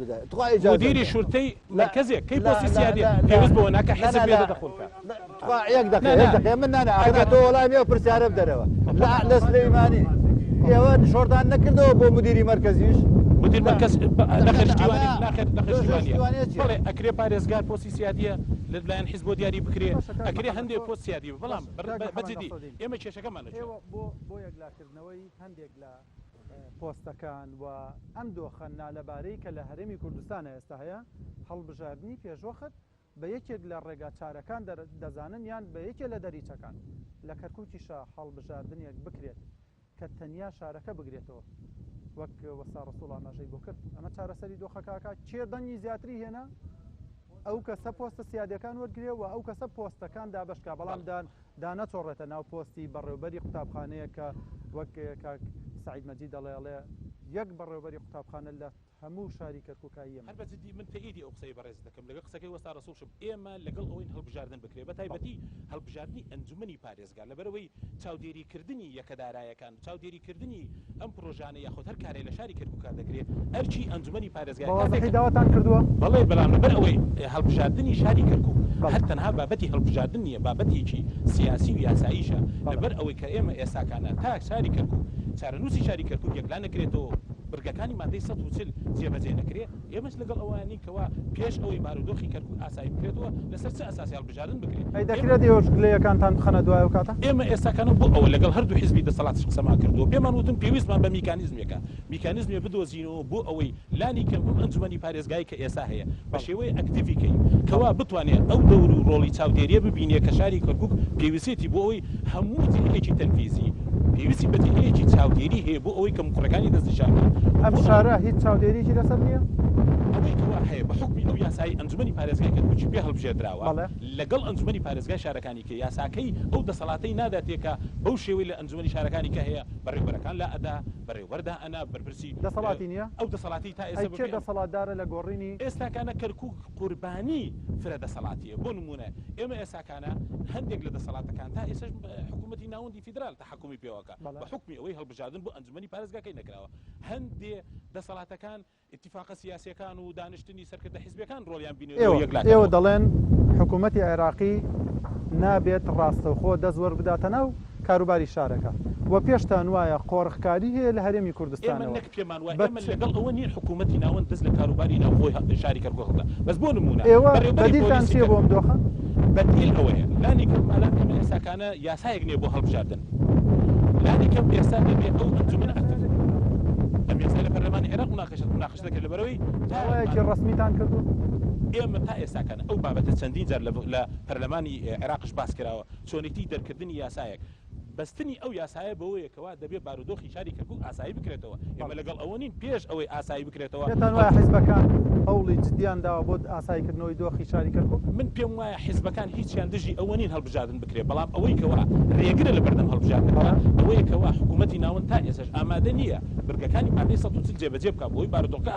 E: مدیری شورتەی مرکزێک کەی پۆستی سیادی پێویست بەوە ناکە حیزب بێ دەخۆنکە
D: یەک دقیقە من نانە ئاگاتۆ وەڵامی ئەو پرسیارە بدەرەوە لە سلەیمانی ئێوە شۆردان نەکردەوە بۆ مدیری مرکزیش
E: مدیر مرکز ناخێشتیوانیە بەڵێ ئەکرێ پارێزگار پۆستی سیادیە لەلایەن حیزب بۆ دیاری بکرێ ئەکرێ هەندێک پۆست سیادی بەڵام بەجددی ئێمە کێشەکەمان
A: بۆ یەکلاکردنەوەی هەندێک لە پۆستەکان و ئەم دۆخەننا لەبارەی کە لە هەرێمی کوردستانە ئێستا هەیە هەڵبژاردننی پێشوەخت بە یەکێک لە ڕێگا چارەکان دەزانن یان بە یەکێ لە دەریچەکان لە کەرکووکیشە هەڵبژاردننیەک بکرێت کە تەنیا شارەکە بگرێتەوە وەک وەستا ڕسوول ئاماژەی بۆ کرد ئەمە چارەسەری دۆخەکەکە چێ دەنگی زیاتری هێنا ئەو کەسە پۆستە سیادەکان وەرگێ و ئەو کەسە پۆستەکان دابشکا بەڵام دانەچۆڕێتە ناو پۆستی بەڕێوەبەری قوتابخانەیە کە وەک سعید مەجید دەڵێ یەک بەڕێوەبەری قوتابخانە لە هەموو شاری کەرکووکاییە
E: هەر بەجددی من تەئیدی ئەو قسەی بەڕێز دەکەم لەگەڵ قسەکەی وەستا ڕسوولشم ئێمە لەگەڵ ئەوەی هەڵبژاردن بکرێت بە تایبەتی هەڵبژاردننی ئەنجومەنی پارێزگار لەبەرەوەی چاودێریکردنی یەکەدارایەکان چاودێریکردنی ئەم پرۆژانە یاخۆت هەر کارێک لە شاری کەرکووکار دەکرێت ئەرچی ئەنجومەنی پارێزگار
A: داواتان کردووە
E: بەڵێ بەڵام لەبەر ئەوەی هەڵبژاردننی شاری کەرکووک هەر تەنها بابەتی هەڵبژاردن نیە بابەتێکی سیاسی و یاساییشە لەبەر ئەوەی کە ئێمە ئێساکانە تا شاری کەرکووک چارەنووسی شاری کەرکووک یەکلا نەکرێتەوە برگەکانی مادەی 140 جێبەجێ نەکرێت ئێمەش لەگەڵ ئەوانی کەوا پێش ئەوەی بارودۆخی کەرکووک ئاسایی بکرێتەوە لەسەر چه ئەساسی هەڵبژاردن بکرێت
A: ئەی دەکرێت ئێوەشگلەیەکانتان بخەنە دوای و کاتە
E: ئێمە ئێستاکانە بۆ ئەوە لەگەڵ هەردوو حیزبی دەسەڵاتش قسەمان کردووە پێمان وتن پێویستمان بە میکانیزمێ بدۆزینەوە بۆ ئەوەی لانی کەم ئەنجومەنی پارێزگای کە ئێستا هەیە بە شێوەیە ئەکتیڤیکەی کەوا بتوانێت ئەو دەور و ڕۆڵی چاودێریە ببینێ کە شاری کەرکووک پێویستێتی بۆ ئەوەی هەموو جهەیەکی تەنفیزی پێویستی بە جهەیەکی چاودێری هەیە بۆ ئەوەی کە کوڕەکانی دەستنیشانکە
A: ئەم شارە هیچ چاودێریی لەسەر نییە
E: ئەوەی کەوا هەیە بە حکمی ئەو یاسایی ئەنجومەنی پارێزگای کەرکووکی پێ هەڵبژێردراوە لەگەڵ ئەنجومەنی پارێزگای شارەکانی کە یاساکەی ئەو دەسەڵاتەی ناداتێکە بەو شێوەی لە ئەنجومەنی شارەکانی کە هەیە بەڕێوەبەرەکان لا ئەدا بەڕێوەبەردا ئەنا بەرپرسی
A: دەسەڵاتی نییە
E: ئەو دەسەڵاتی تا ئێستا
A: دەسەڵاتدارە لە گۆڕینی
E: ئێستاکانە کەرکووک قوربانی فرە دەسەڵاتیە بۆ نمونە ئێمە ئێستاکانە هەندێک لە دەسەڵاتەکان تا ئێستا حکوومەتی ناوەندی فیدرال تحکمی پێوەکە بە حکمی ئەوەی هەڵبژاردن بۆ ئەنجومەنی پارێزگاکەی نەکراوە هەندێ دەسەڵاتەکان اتفاقە سیاسیەکان و دانیشتنی سەرکردە حیزبەکان ڕۆڵیان بینێ
A: ئێوە دەڵێن حکوومەتی عێراقی نابێت ڕاستەوخۆ دەست وەربداتە ناو کاروباری شارەکە و پێشتان وایە قۆڕخکاری هەیە لە هەرێمی کوردستانەوە
E: پێمان وایە ئێمە لەگەڵ ئەوە نیە حکوومەتی ناوەند دەست لە کاروباری ناوخۆی شاری کەرکووکدا بەس بۆ نمونە
A: ئێوە بەدیلتان چییە بۆ ئەم دۆخە
E: بەدیل ئەوەیە لانی کەم مالات ئێمە ئێستاکانە یاسایەک نییە بۆ هەڵبژاردن لانی کەم ئێستا دەبێ ئەو ئەنجومەن ئەم یاسا لە پەرلەمانی عێراق مناقەشە دەکرێت لەبەرەوەی
A: داوایەکی ڕەسمیتان کردو
E: ئێمە تا ئێستاکانە ئەو بابەتە چەندین جار لە پەرلەمانی عێراقش باس کراوە چۆنێتی دەرکردنی یاسایەک بەستنی ئەو یاسایە بەوەیەکەوە دەبێت بارودۆخی شاری کەرکووک ئاسایی بکرێتەوە ئێمە لەگەڵ ئەوە نین پێش ئەوەی ئاسایی بکرێتەوە
A: پێتان وایە حیزبەکان هەوڵی جدیان داوە بۆ ئاساییکردنەوەی دۆخی شاری کەرکووک
E: من پێم وایە حیزبەکان هیچیان دژی ئەوە نین هەڵبژاردن بکرێت بەڵام ئەوەی کەوا ڕێگرە لە بەردەم هەڵبژاردنەکە ئەوەیەکەوە حکوومەتی ناوەند تا ئێستاش ئامادە ئامادە نییە برگەکانی مادەی 140 جێبەجێ بکە بۆی بارودۆخەکە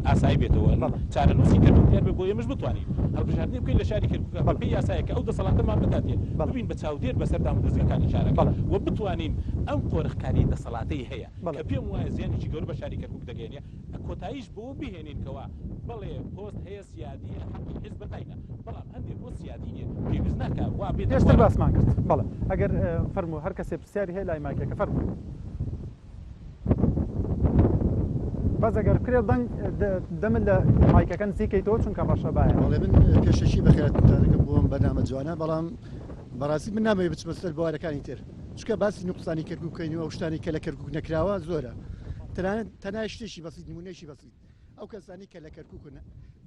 E: ئاسایی بێتەوە چارەنووسی کردو دیار بێ بۆ ئێمەش بتوانین هەڵبژاردنی بکەین لە شاری کردووکە بەپێی یاسایەکە ئەو دەسەڵاتەمان بداتێ ببین بە چاودێر بەسەر دام و دەستگاکانی شارەکە و بتوانین ئەم قۆرخکاری دەسەڵاتەی هەیە کە پێم وایە زیانێکی گەورە بە شاری کەرکووک دەگەێنێ کۆتاییش بۆ بهێنینکەوە بەڵێ پۆست هەیە سیادیە حەقی حیزب بەقاینە بەڵام هەندێک پۆست سیادی نیە پێویست ناکە وا بێت
A: پێشتر باسمان کرد بەڵێ ئەگەر فەرموو هەر کەسێ پرسیاری هەیە لای مایکەکە فەرموو باز ئەگەر کرێ دەنگ دەمن لە مایکەکە نزیکەیتەوە چونکە ڕەشە باە
I: بەڵێ من پێشەشی بەخێرەتتانەکەم بۆم بەنامە جوانە بەڵام بەڕاستی من نامەوێت بچمە سەر بوارەکانی تر چکە باسی نوقسانی کەرکووک بکەینەوە ئەو شتانی کە لە کەرکووک نەکراوە زۆرە تەنها شتێکی بەسیط نمونەیەکی بەسیط ئەو کەسانی کە لە کەرکووکن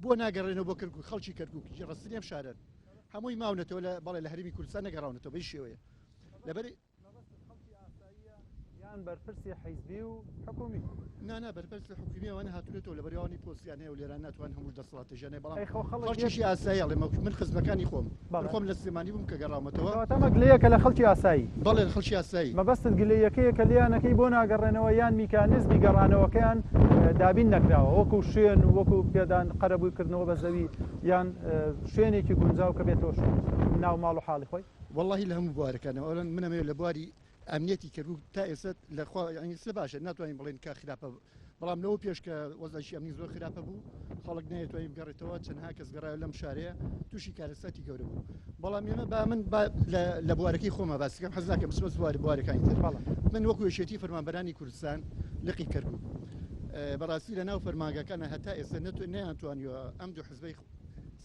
I: بۆ ناگەڕێنەوە بۆ کەرکووک خەڵکی کەرکووک ڕستنی ئەم شارەن هەمووی ماونەتەوە لە بەڵێ لە هەرمی کوردستان نەگەڕاونەتەوە بەی شێوەیە لەبەر
A: بەرپرسی حیزبی و حکومی
I: نانا بەرپرسی حکومی ئەوانە هاتوونێتەوە لە بەریاوانی پۆستیانەیە و لێران ناتوان هەموو دەسەڵاتەژانێ بەڵام خەڵکیشی ئاسایی لێ من خزمەکانی خۆم خۆم لە سلێمانی بووم کە گەڕاومەتەوە
A: تەمە گلەیەکە لە خەڵکی ئاسایی
I: بەڵێ خەڵکی ئاسایی
A: مەبەستت گلەیەکەیە کە لیانەکەی بۆ ناگەڕێنەوە یان میکانیزمی گەڕانەوەکەیان دابین نەکراوە وەکو شوێن وەکو پێدان قەرەبوویکردنەوە بە زەوی یان شوێنێکی گونجاو کە بێتەوە ناو ماڵ و حاڵی خۆی
I: واللهی لە هەموو بوارەکانەوە ئەوەن منەمەوێت لە بواری ئەمنیەتی کەرکووک تا ئێستا لەخوا سە باشە ناتوانین بڵێن کا خراپە بەڵام لەوە پێش کە وەزعی ئەمنی زۆر خراپە بوو خەڵک نەیەتوانین بگەڕێتەوە چەندها کەس گەڕایە لەم شارەیە تووشی کارەساتی گەورە بوو بەڵام ئێمە با من لە بوارەکەی خۆمە باسیکەم حەز ناکەم بچمە بوارەکانی تر من وەکو یەکێتی فەرمانبەرانی کوردستان لقی کەرکووک بەڕاستی لە ناو فەرمانگەکانە هەتا ئێستا نەیانتوانیوە ئەم دوو حزبەی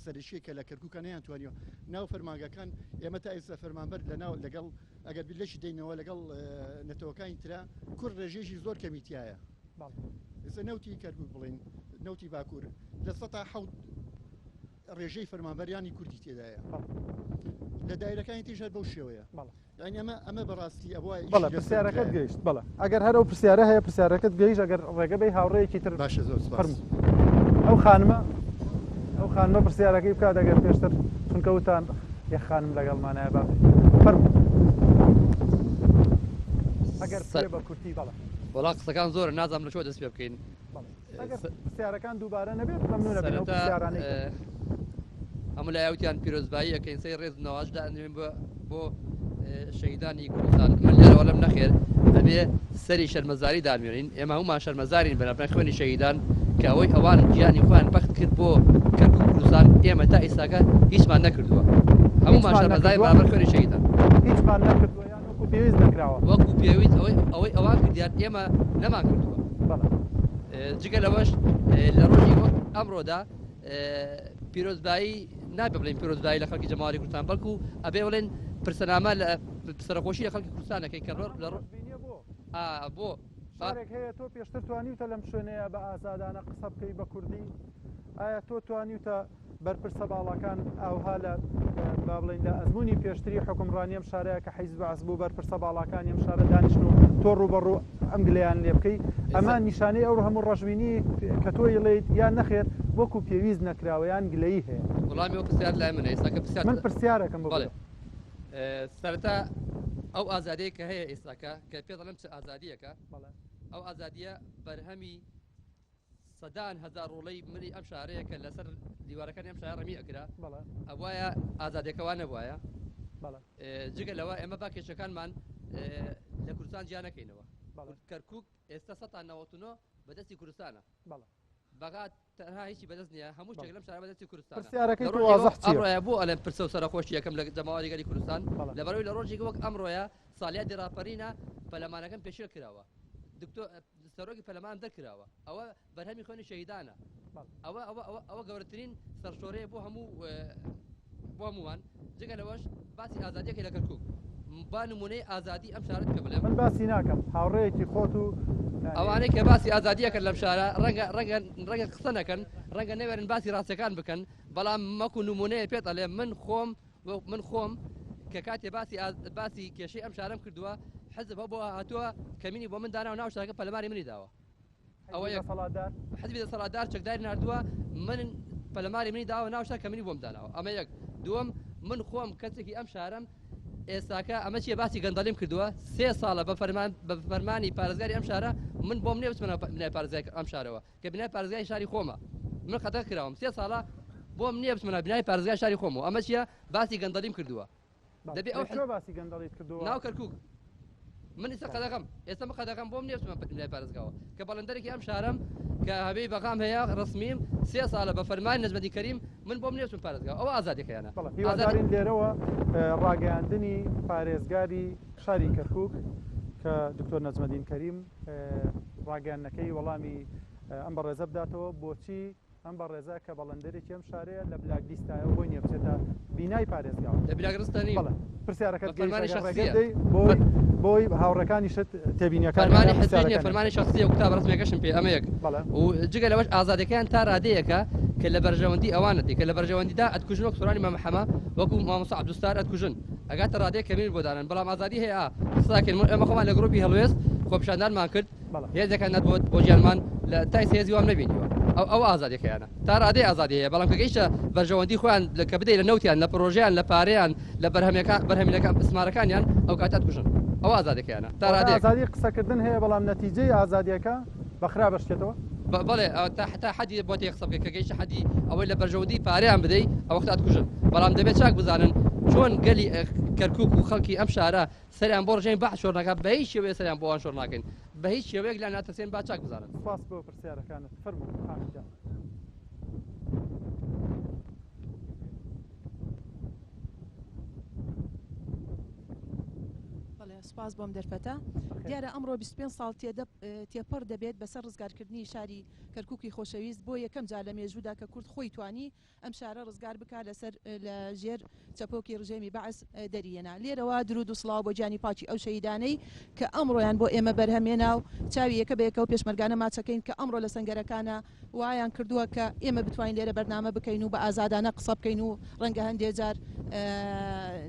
I: سەرشیکە لە کەرکووکە نەیانتوانیوە ناو فەرمانگەکان ئێمە تا ئێستا فەرمانبەر لەناو لەگەڵ ئەگەر لەشی دەینەوە لەگەڵ نەتەوەکانی ترا کورد ڕێژێژی زۆر کەمیتیایە ئێستا نەوتی کەرکووک بڵین نەوتی باکوور لە ١٠٧ ڕێژەی فەرمانبەریانی کوردی تێدایە لە دایرەکانی تیژە بەو شێوەیە یعنی ئەمە بەڕاستی
A: بەڵێ پرسیارەکەت گەیشت بەڵێ ئەگەر هەر ئەو پرسیارە هەیە پرسیارەکەت گەیشت ئەگەر ڕێگەبەی هاوڕێیەکی تر
I: باشە زۆر
A: فەرموو ئەو خانمە پرسیارەکەی بکات ئەگەر پێشتر چونکە وتان یە خانم لەگەڵمانایە با فەرموو ئەگەر بە کورتی بەڵێ
H: وڵا قسەکان زۆر نازانم لە چۆ دەست پێ بکەین
A: پرسیارەکان دووبارە نەبێت مەمنونە بێت پرسیارانەی
H: هەموو لایەوتیان پیرۆزبایی ئەەکەین سەی ڕێز نەواشدا ئەنجێن بۆ شەهیدانی کوردستان من لێرەوە لەم نەخێر ئەبێ سەری شەرمەزاری دامێنین ئێمە هەمومان شەرمەزارین بەنابراین خوێنی شەهیدان کە ئەوەی ئەوان گیانی خۆیان بەخت کرد بۆ کەرکووک کوردستان ئێمە تا ئێستاکە هیچمان نەکردووە هەمومان شەرمەزاری بابەر خوێنی شەهیدان
A: هیچمان نەکردووە یان وەکو پێویست نەکراوە
H: وەکو پێویست ئەوەی ئەوان کردیان ئێمە نەمان کردووە جگە لەوەش لە ڕۆژی ئەمڕۆدا پیرۆزبایی نابێ بڵێن پیرۆزبایی لە خەڵکی جەماوەری کوردستان بەڵکو ئەبێ بڵێن پرسەنامە لە سەرخۆشی لە خەڵکی کوردستانەکەی کە بۆ
A: شارێک هەیە تۆ پێشتر توانیوتە لەم شوێنەیە بە ئازادانە قسە بکەی بە کوردی ئایا تۆ توانیوتە بەرپرسە باڵەکان ئەوها لە با بڵێن لە ئەزمموی پێشتری حکومڕانی ئەم شارەیە کە حیزب بەعز بوو بەرپرسە باڵەکانی ئەم شارە دانیشن و تۆ ڕوبەڕوو ئەم گلەیان لێ بکەی ئەمە نیشانەی ئەو هەموو ڕەشبینی کە تۆ یڵێیت یان نەخێر وەکو پێویست نەکراوەیان گلەیی هەیە
H: وەڵامی ئەو پرسیار لای منە ئێستاکە
A: من پرسیارەکەم بڵێ
H: سەرەتا ئەو ئازادەیە کە هەیە ئێستاکە کە پێ دەڵێم چ ئازادیەکە ئەو ئازادیە بەرهەمی سەدان هەزار ڕۆڵەی ملی ئەم شارەیە کە لەسەر دیوارەکانی ئەم شارە ڕەمی ئەکرا ئەوایە ئازادیەکەوان نەبووایە جگە لەوە ئێمە با کێشەکانمان لە کوردستان جیا نەکەینەوە کەرکووک ئێستا ١٩٩ بەدەستی کوردستانە بەغات تەنها هیچی بەدەست نییە هەموو شتێک لەم شارە بەدەستی کوردستانە
A: پرسیارەکەی تۆ واضح چییە؟
H: ئەمڕۆیە بۆ ئەلێم پرسە و سەرخۆشی یەکەم لە جەماوەری گەلی کوردستان لەبەرەوەی لە ڕۆژێکی وەک ئەمڕۆیە ساڵیادی ڕاپەرینە پەرلەمانەکەم پێشێل کراوە سەرۆکی پەرلەمان دەرکراوە ئەوە بەرهەمی خوێنی شەهیدانە ئەوە گەورەترین سەرشۆرەیە بۆ هەمووان جگە لەوەش باسی ئازادیەکەی لە کەرکووک با نمونەی ئازادی ئەم شارەت کە بڵێم
A: من باسی ناکەم هاوڕێیەکی خۆت و
H: ئەوانەی کە باسی ئازادیەکەن لەم شارە ڕەنگە قسە نەکەن ڕەنگە نەوێرن باسی ڕاستەکان بکەن بەڵام مەکو نمونەیە پێت ئەڵێ من خۆم کە کاتێ باسی کێشەی ئەم شارەم کردووە حەزب بۆ هاتووە کەمینی بۆ من دانا و ناو شارەکە پەلەماری منی داوە ئەوە حەزبی دەسەڵاتدار چەکداری نردووە من پەلەماری منی داوە ناو شار کەمینی بۆم داناوە ئەمە یەک دووەم من خۆم کەسێکی ئەم شارەم ئێستاکە ئەمە چیە باسی گەندەڵیم کردووە 3 ساڵە بە فەرمانی پارێزگاری ئەم شارە من بۆم نێ بچمە بنای پارێزگای ئەم شارەوە کە بنای پارێزگای شاری خۆمە من خەتە کراوم 3 ساڵە بۆم نییە بچمە بنای پارێزگای شاری خۆمەوە ئەمە چیە باسی گەندەڵیم کردووە
A: دەبێت ئەو باسی گەندەڵیت کردووە
H: ناو کەرکووک من ئێستا قەدەغەم ئێستا من قەدەغەم بۆم نییە بچمە بنای پارێزگاوە کە بەڵندەرێکی ئەم شارەم کە هەبەی بەغام هەیە ڕسمیم 3 ساڵە بە فەرمانی نەجمەدی کەریم من بۆم نییە بچم پارێزگاوە ئەوە ئازادیەکەیانە
A: هیوادارین لێرەوە ڕاگەیاندنی پارێزگاری شاری کەرکووک کە دکتۆر نەجمەدین کەریم ڕاگەیاندنەکەی وەڵامی ئەم بەڕێزە بداتەوە بۆچی ئەم بەڕێزە کە بەڵندەرێکی ئەم شارەیە لە بلاک لیستایەوە بۆی نییە بچێتە بینای پارێزگاوە
H: لە بلاک ڕستەنی
A: پرسیارەکەت بۆی هاوڕەکانی شت تێبینیەکان
H: فەرمانی شخصیە و کتاب ڕسمێکەشم پێ ئەمەیەک و جگە لەوەش ئازادەکەیان تا ڕادەیەکە کە لە بەرژەوەندی ئەوانەتی کە لە بەرژەوەندیدا ئەتکوژن وەک سۆرانی مامەحەمە وەکو مامۆستا عەبدولستار ئەتکوژن ئەگاتە ڕادەیە کەمین بۆدانن بەڵام ئازادی هەیە ساکن ئێمە خۆمان لە گروپی هەڵوێست خۆپیشاندانمان کرد هێزەکان نەبووە بۆ ژیانمان لە تای سێزی وام نەبینیوە ئەو ئازادیەکەیانە تا ڕادەی ئازادی هەیە بەڵام کە گەیشتە بەرژەوەندی خۆیان کە بدەیت لە نەوتیان لە پرۆژیان لە پارەیان لە بەرهەمینەکان سمارەکانیان ئەو کاتات کوژن ئەو ئازادەکەیانە تا ڕادەی
A: ئازادی قسەکردن هەیە بەڵام نەتیجەی ئازادیەکە بەخرا بەشکێتەوە
H: بەڵێ تا حەدی بۆ تێ قسە بکەیت کە گەیشتە حەدی ئەوەی لە بەرژەوەندی پارەیان بدەیت ئەو وەختات کوژن بەڵام دەبێت چاک بزانن چۆن گەلی کەرکووک و خەڵکی ئەم شارە سەریان بۆ ڕژەین بەح شۆڕ ناکات بە هیچ شێوەیە سەریان بۆ ئەوان شۆڕ ناکەین بە هیچ شێوەیەک لە ناتەسێن با چاک بزانن
A: سپاس بۆ پرسیارەکانت فەرموو حامید
J: سپاس بۆم دەرفەتە دیارە ئەمڕۆ 25 ساڵ تێپەڕ دەبێت بەسەر ڕزگارکردنی شاری کەرکووکی خۆشەویست بۆ یەکەم جار لە مێژوودا کە کورد خۆی توانی ئەم شارە ڕزگار بکات لەسەر لە ژێر چەپۆکی ڕژێمی بەعس دەریێنا لێرەوە درود و سڵاو بۆ جانی پاچی ئەو شەهیدانەی کە ئەمڕۆیان بۆ ئێمە بەرهەمێنا و چاوی یەکە بەیەکەوە پێشمەرگانە ماچەکەین کە ئەمڕۆ لە سەنگەرەکانە وایان کردووە کە ئێمە بتوانین لێرە بەرنامە بکەین و بە ئازادانە قسە بکەین و ڕەنگە هەندێک جار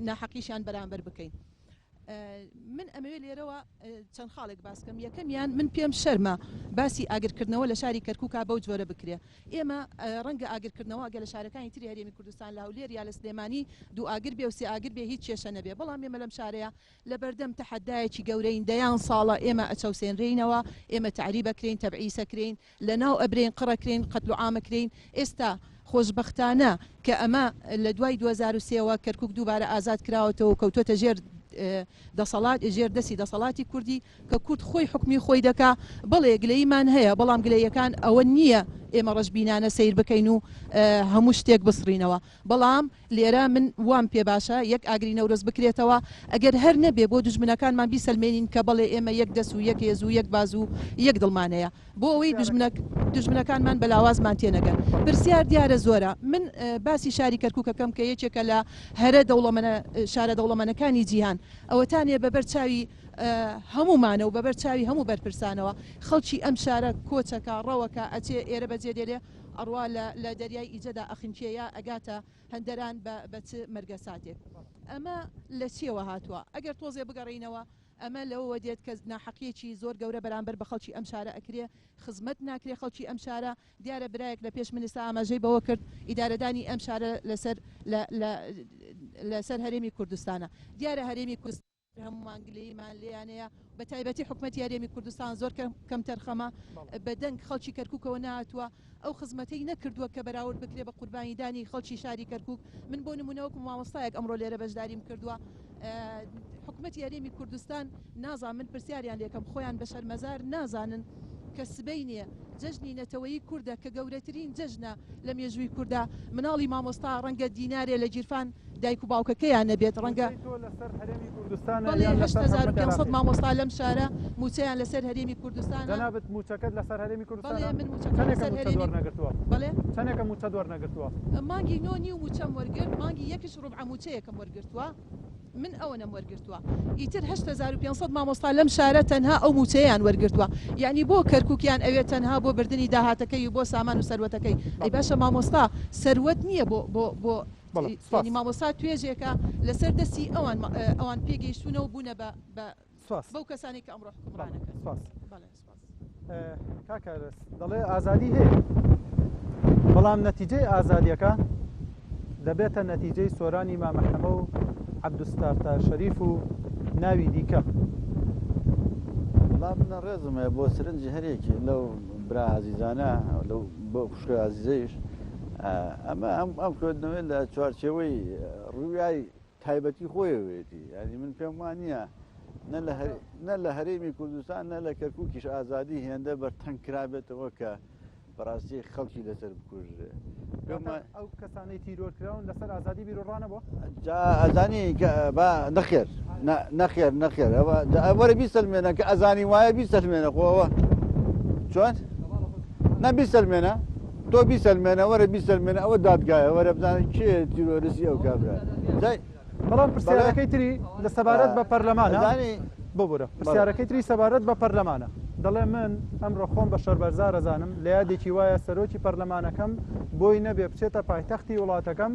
J: ناحەقیشیان بەرامبەر بکەین. من ئەمەوێت لێرەوە چەند خاڵێک باسکەم یەکەمیان من پێم شەرمە باسی ئاگرکردنەوە لە شاری کەرکووکا بەو جۆرە بکرێ ئێمە ڕەنگە ئاگرکردنەوە ئەگە لە شارەکانی تری هەرێمی کوردستان لە هەولێر یا لە سلێمانی دوو ئاگر بێ و سێ ئاگر بێ هیچ کێشە نەبێ بەڵام ئێمە لەم شارەیە لە بەردەم تەحەدایەکی گەورەین دەیان ساڵە ئێمە ئەچەوسێنرێینەوە ئێمە تعریبەکرین تەبعیسەکرین لە ناو ئەبرین قڕەکرین قەتل و عامەکرین ئێستا خۆشبەختانە کە ئەمە لە دوای 2023ەوە کەرکووک دووبارە ئازاد کراوەتەوە کەوتۆتە ژێر دەسەڵات ژێر دەستی دەسەڵاتی کوردی کە کورد خۆی حکمی خۆی دەکا بەڵێ گلەیمان هەیە بەڵام گلەیەکان ئەوە نییە ئێمە ڕەشبینانە سیر بکەین و هەموو شتێک بسڕینەوە بەڵام لێرە من وام پێ باشە یەک ئاگری نەورۆز بکرێتەوە ئەگەر هەر نەبێ بۆ دوژمنەکانمان بیسەلمێنین کە بەڵێ ئێمە یەک دەست و یەک هێز و یەک باز و یەک دڵمانەیە بۆ ئەوەی دوژمنەکانمان بەلاوازمان تێنەگەن پرسیار دیارە زۆرە من باسی شاری کەرکووکەکەم کە یەکێکە لە هەرە شارە دەوڵەمەنەکانی جیهان ئەوەتانێ بەبەر چاوی هەمومانە و بەبەر چاوی هەموو بەرپرسانەوە خەڵکی ئەم شارە کۆچەکە ڕەوەکە ئەچێ ئێرە بەجێ دێرێ ئەڕوا لە دەریای ئیجەدا ئەخینچەیە ئەگاتە هەندەران بە چ مەرگە ساتێک ئەمە لە چیەوە هاتووە ئەگەر تۆزێ بگەڕینەوە ئەمە لەوە دێت کە ناحەقیەکی زۆر گەورە بەرامبەر بە خەڵکی ئەم شارە ئەکرێ خزمەت ناکرێ خەڵکی ئەم شارە دیارە برایەک لە پێش منیستا ئاماژەی بەوە کرد ئیدارەدانی ئەم شارە لەسەر هەرێمی کوردستانە دیارە هەرێمی کوردستان هەمومان گلەیمان لێیانەیە بە تایبەتی حکومەتی هەرێمی کوردستان زۆر کەم تەرخەمە بە دەنگ خەڵکی کەرکووکەوە نهاتووە ئەو خزمەتەی نەکردووە کە بەراورد بکرێ بە قوربانیدانی خەڵکی شاری کەرکووک من بۆ نمونەوەکو مامۆستایەک ئەمڕۆ لێرە بەشداریم کردووە حکومەتی هەرێمی کوردستان نازان من پرسیاریان لێکم خۆیان بە شەرمەزار نازانن کە سبەینێ جەژنی نەتەوەیی کووردە کە گەورەترین جەژنە لە مێژووی کووردا مناڵی مامۆستا ڕەنگە دینارێ لە جیرفان دایک و باوکەکەیان نەبێت ڕەنگە 8500 مامۆستا لەم شارە موچەیان لەسەر هەرێمی کوردستان
A: دەنابێت موچەکەت لەسەر هەرێمی کوردستان
J: من موچەکە
A: بەڵێ چەندێکە موچە دووەرنەگرتووە
J: مانگی 9 و موچەم وەرگرت مانگی یەکش ڕوبع موچەیەکەم وەرگرتووە من ئەوە نەم وەرگرتووە ئیتر 8500 مامۆستا لەم شارە تەنها ئەو موچەیان وەرگرتووە یعنی بۆ کەرکووکیان ئەوێت تەنها بۆ بردننی داهاتەکەی و بۆ سامان و سەروەتەکەی ئەی باشە مامۆستا سەروەت نییە بۆ مامۆستا توێژێکە لەسەر دەستی ئەوان پێگەیشتونە و بوونە بەو کەسانی کە ئەمڕۆ حکومڕانەکەن
A: کاکەرس دەڵێ ئازادی هەیە بەڵام نەتیجەی ئازادیەکە دەبێتە نەتیجەی سۆرانی مامەحەمە و عەبدوستار شەریف و ناوی دیکە.
D: وڵام منە ڕێزمە بۆ سرنجی هەرێکی لەو برا عزیزانە لەو بۆ خوشکە عزیزەیش ئەمە ئەم کردنەوەی لە چوارچێوەی ڕوویای تایبەتی خۆیەوێتی ینی من پێم وانە نە لە هەرێمی کوردستان نە لە کەرکووکیش ئازادی هێندە بەرتەنگ کرابێتەوە کە بەڕاستی خەڵکی لەسەر بکوژێ
A: ئەو کەسانەی تیرۆرکراون لەسەر ئازادی بیرۆڕانە بۆ
D: ئەزانی نەخێر نەخێر نەخێر وەرە بیسەلمێنە کە ئەزانی وایە بیسەلمێنە خۆەوە چۆن نە بیسەلمێنە تۆ بیسەلمێنە وەرە بیسەلمێنە ئەوە دادگایە وەرە بزانین کێ تیرۆریستی ئەو کابرا
A: بەڵام پرسیارەکەی تری لە سەبارەت بە پەرلەمانە ببوورە پرسیارەکەی تری سەبارەت بە پەرلەمانە دەڵێ من ئەمڕۆ خۆم بە شەربەرزا ڕزانم لە یادێکی وایە سەرۆکی پەرلەمانەکەم بۆی نەبێ بچێتە پایتەختی وڵاتەکەم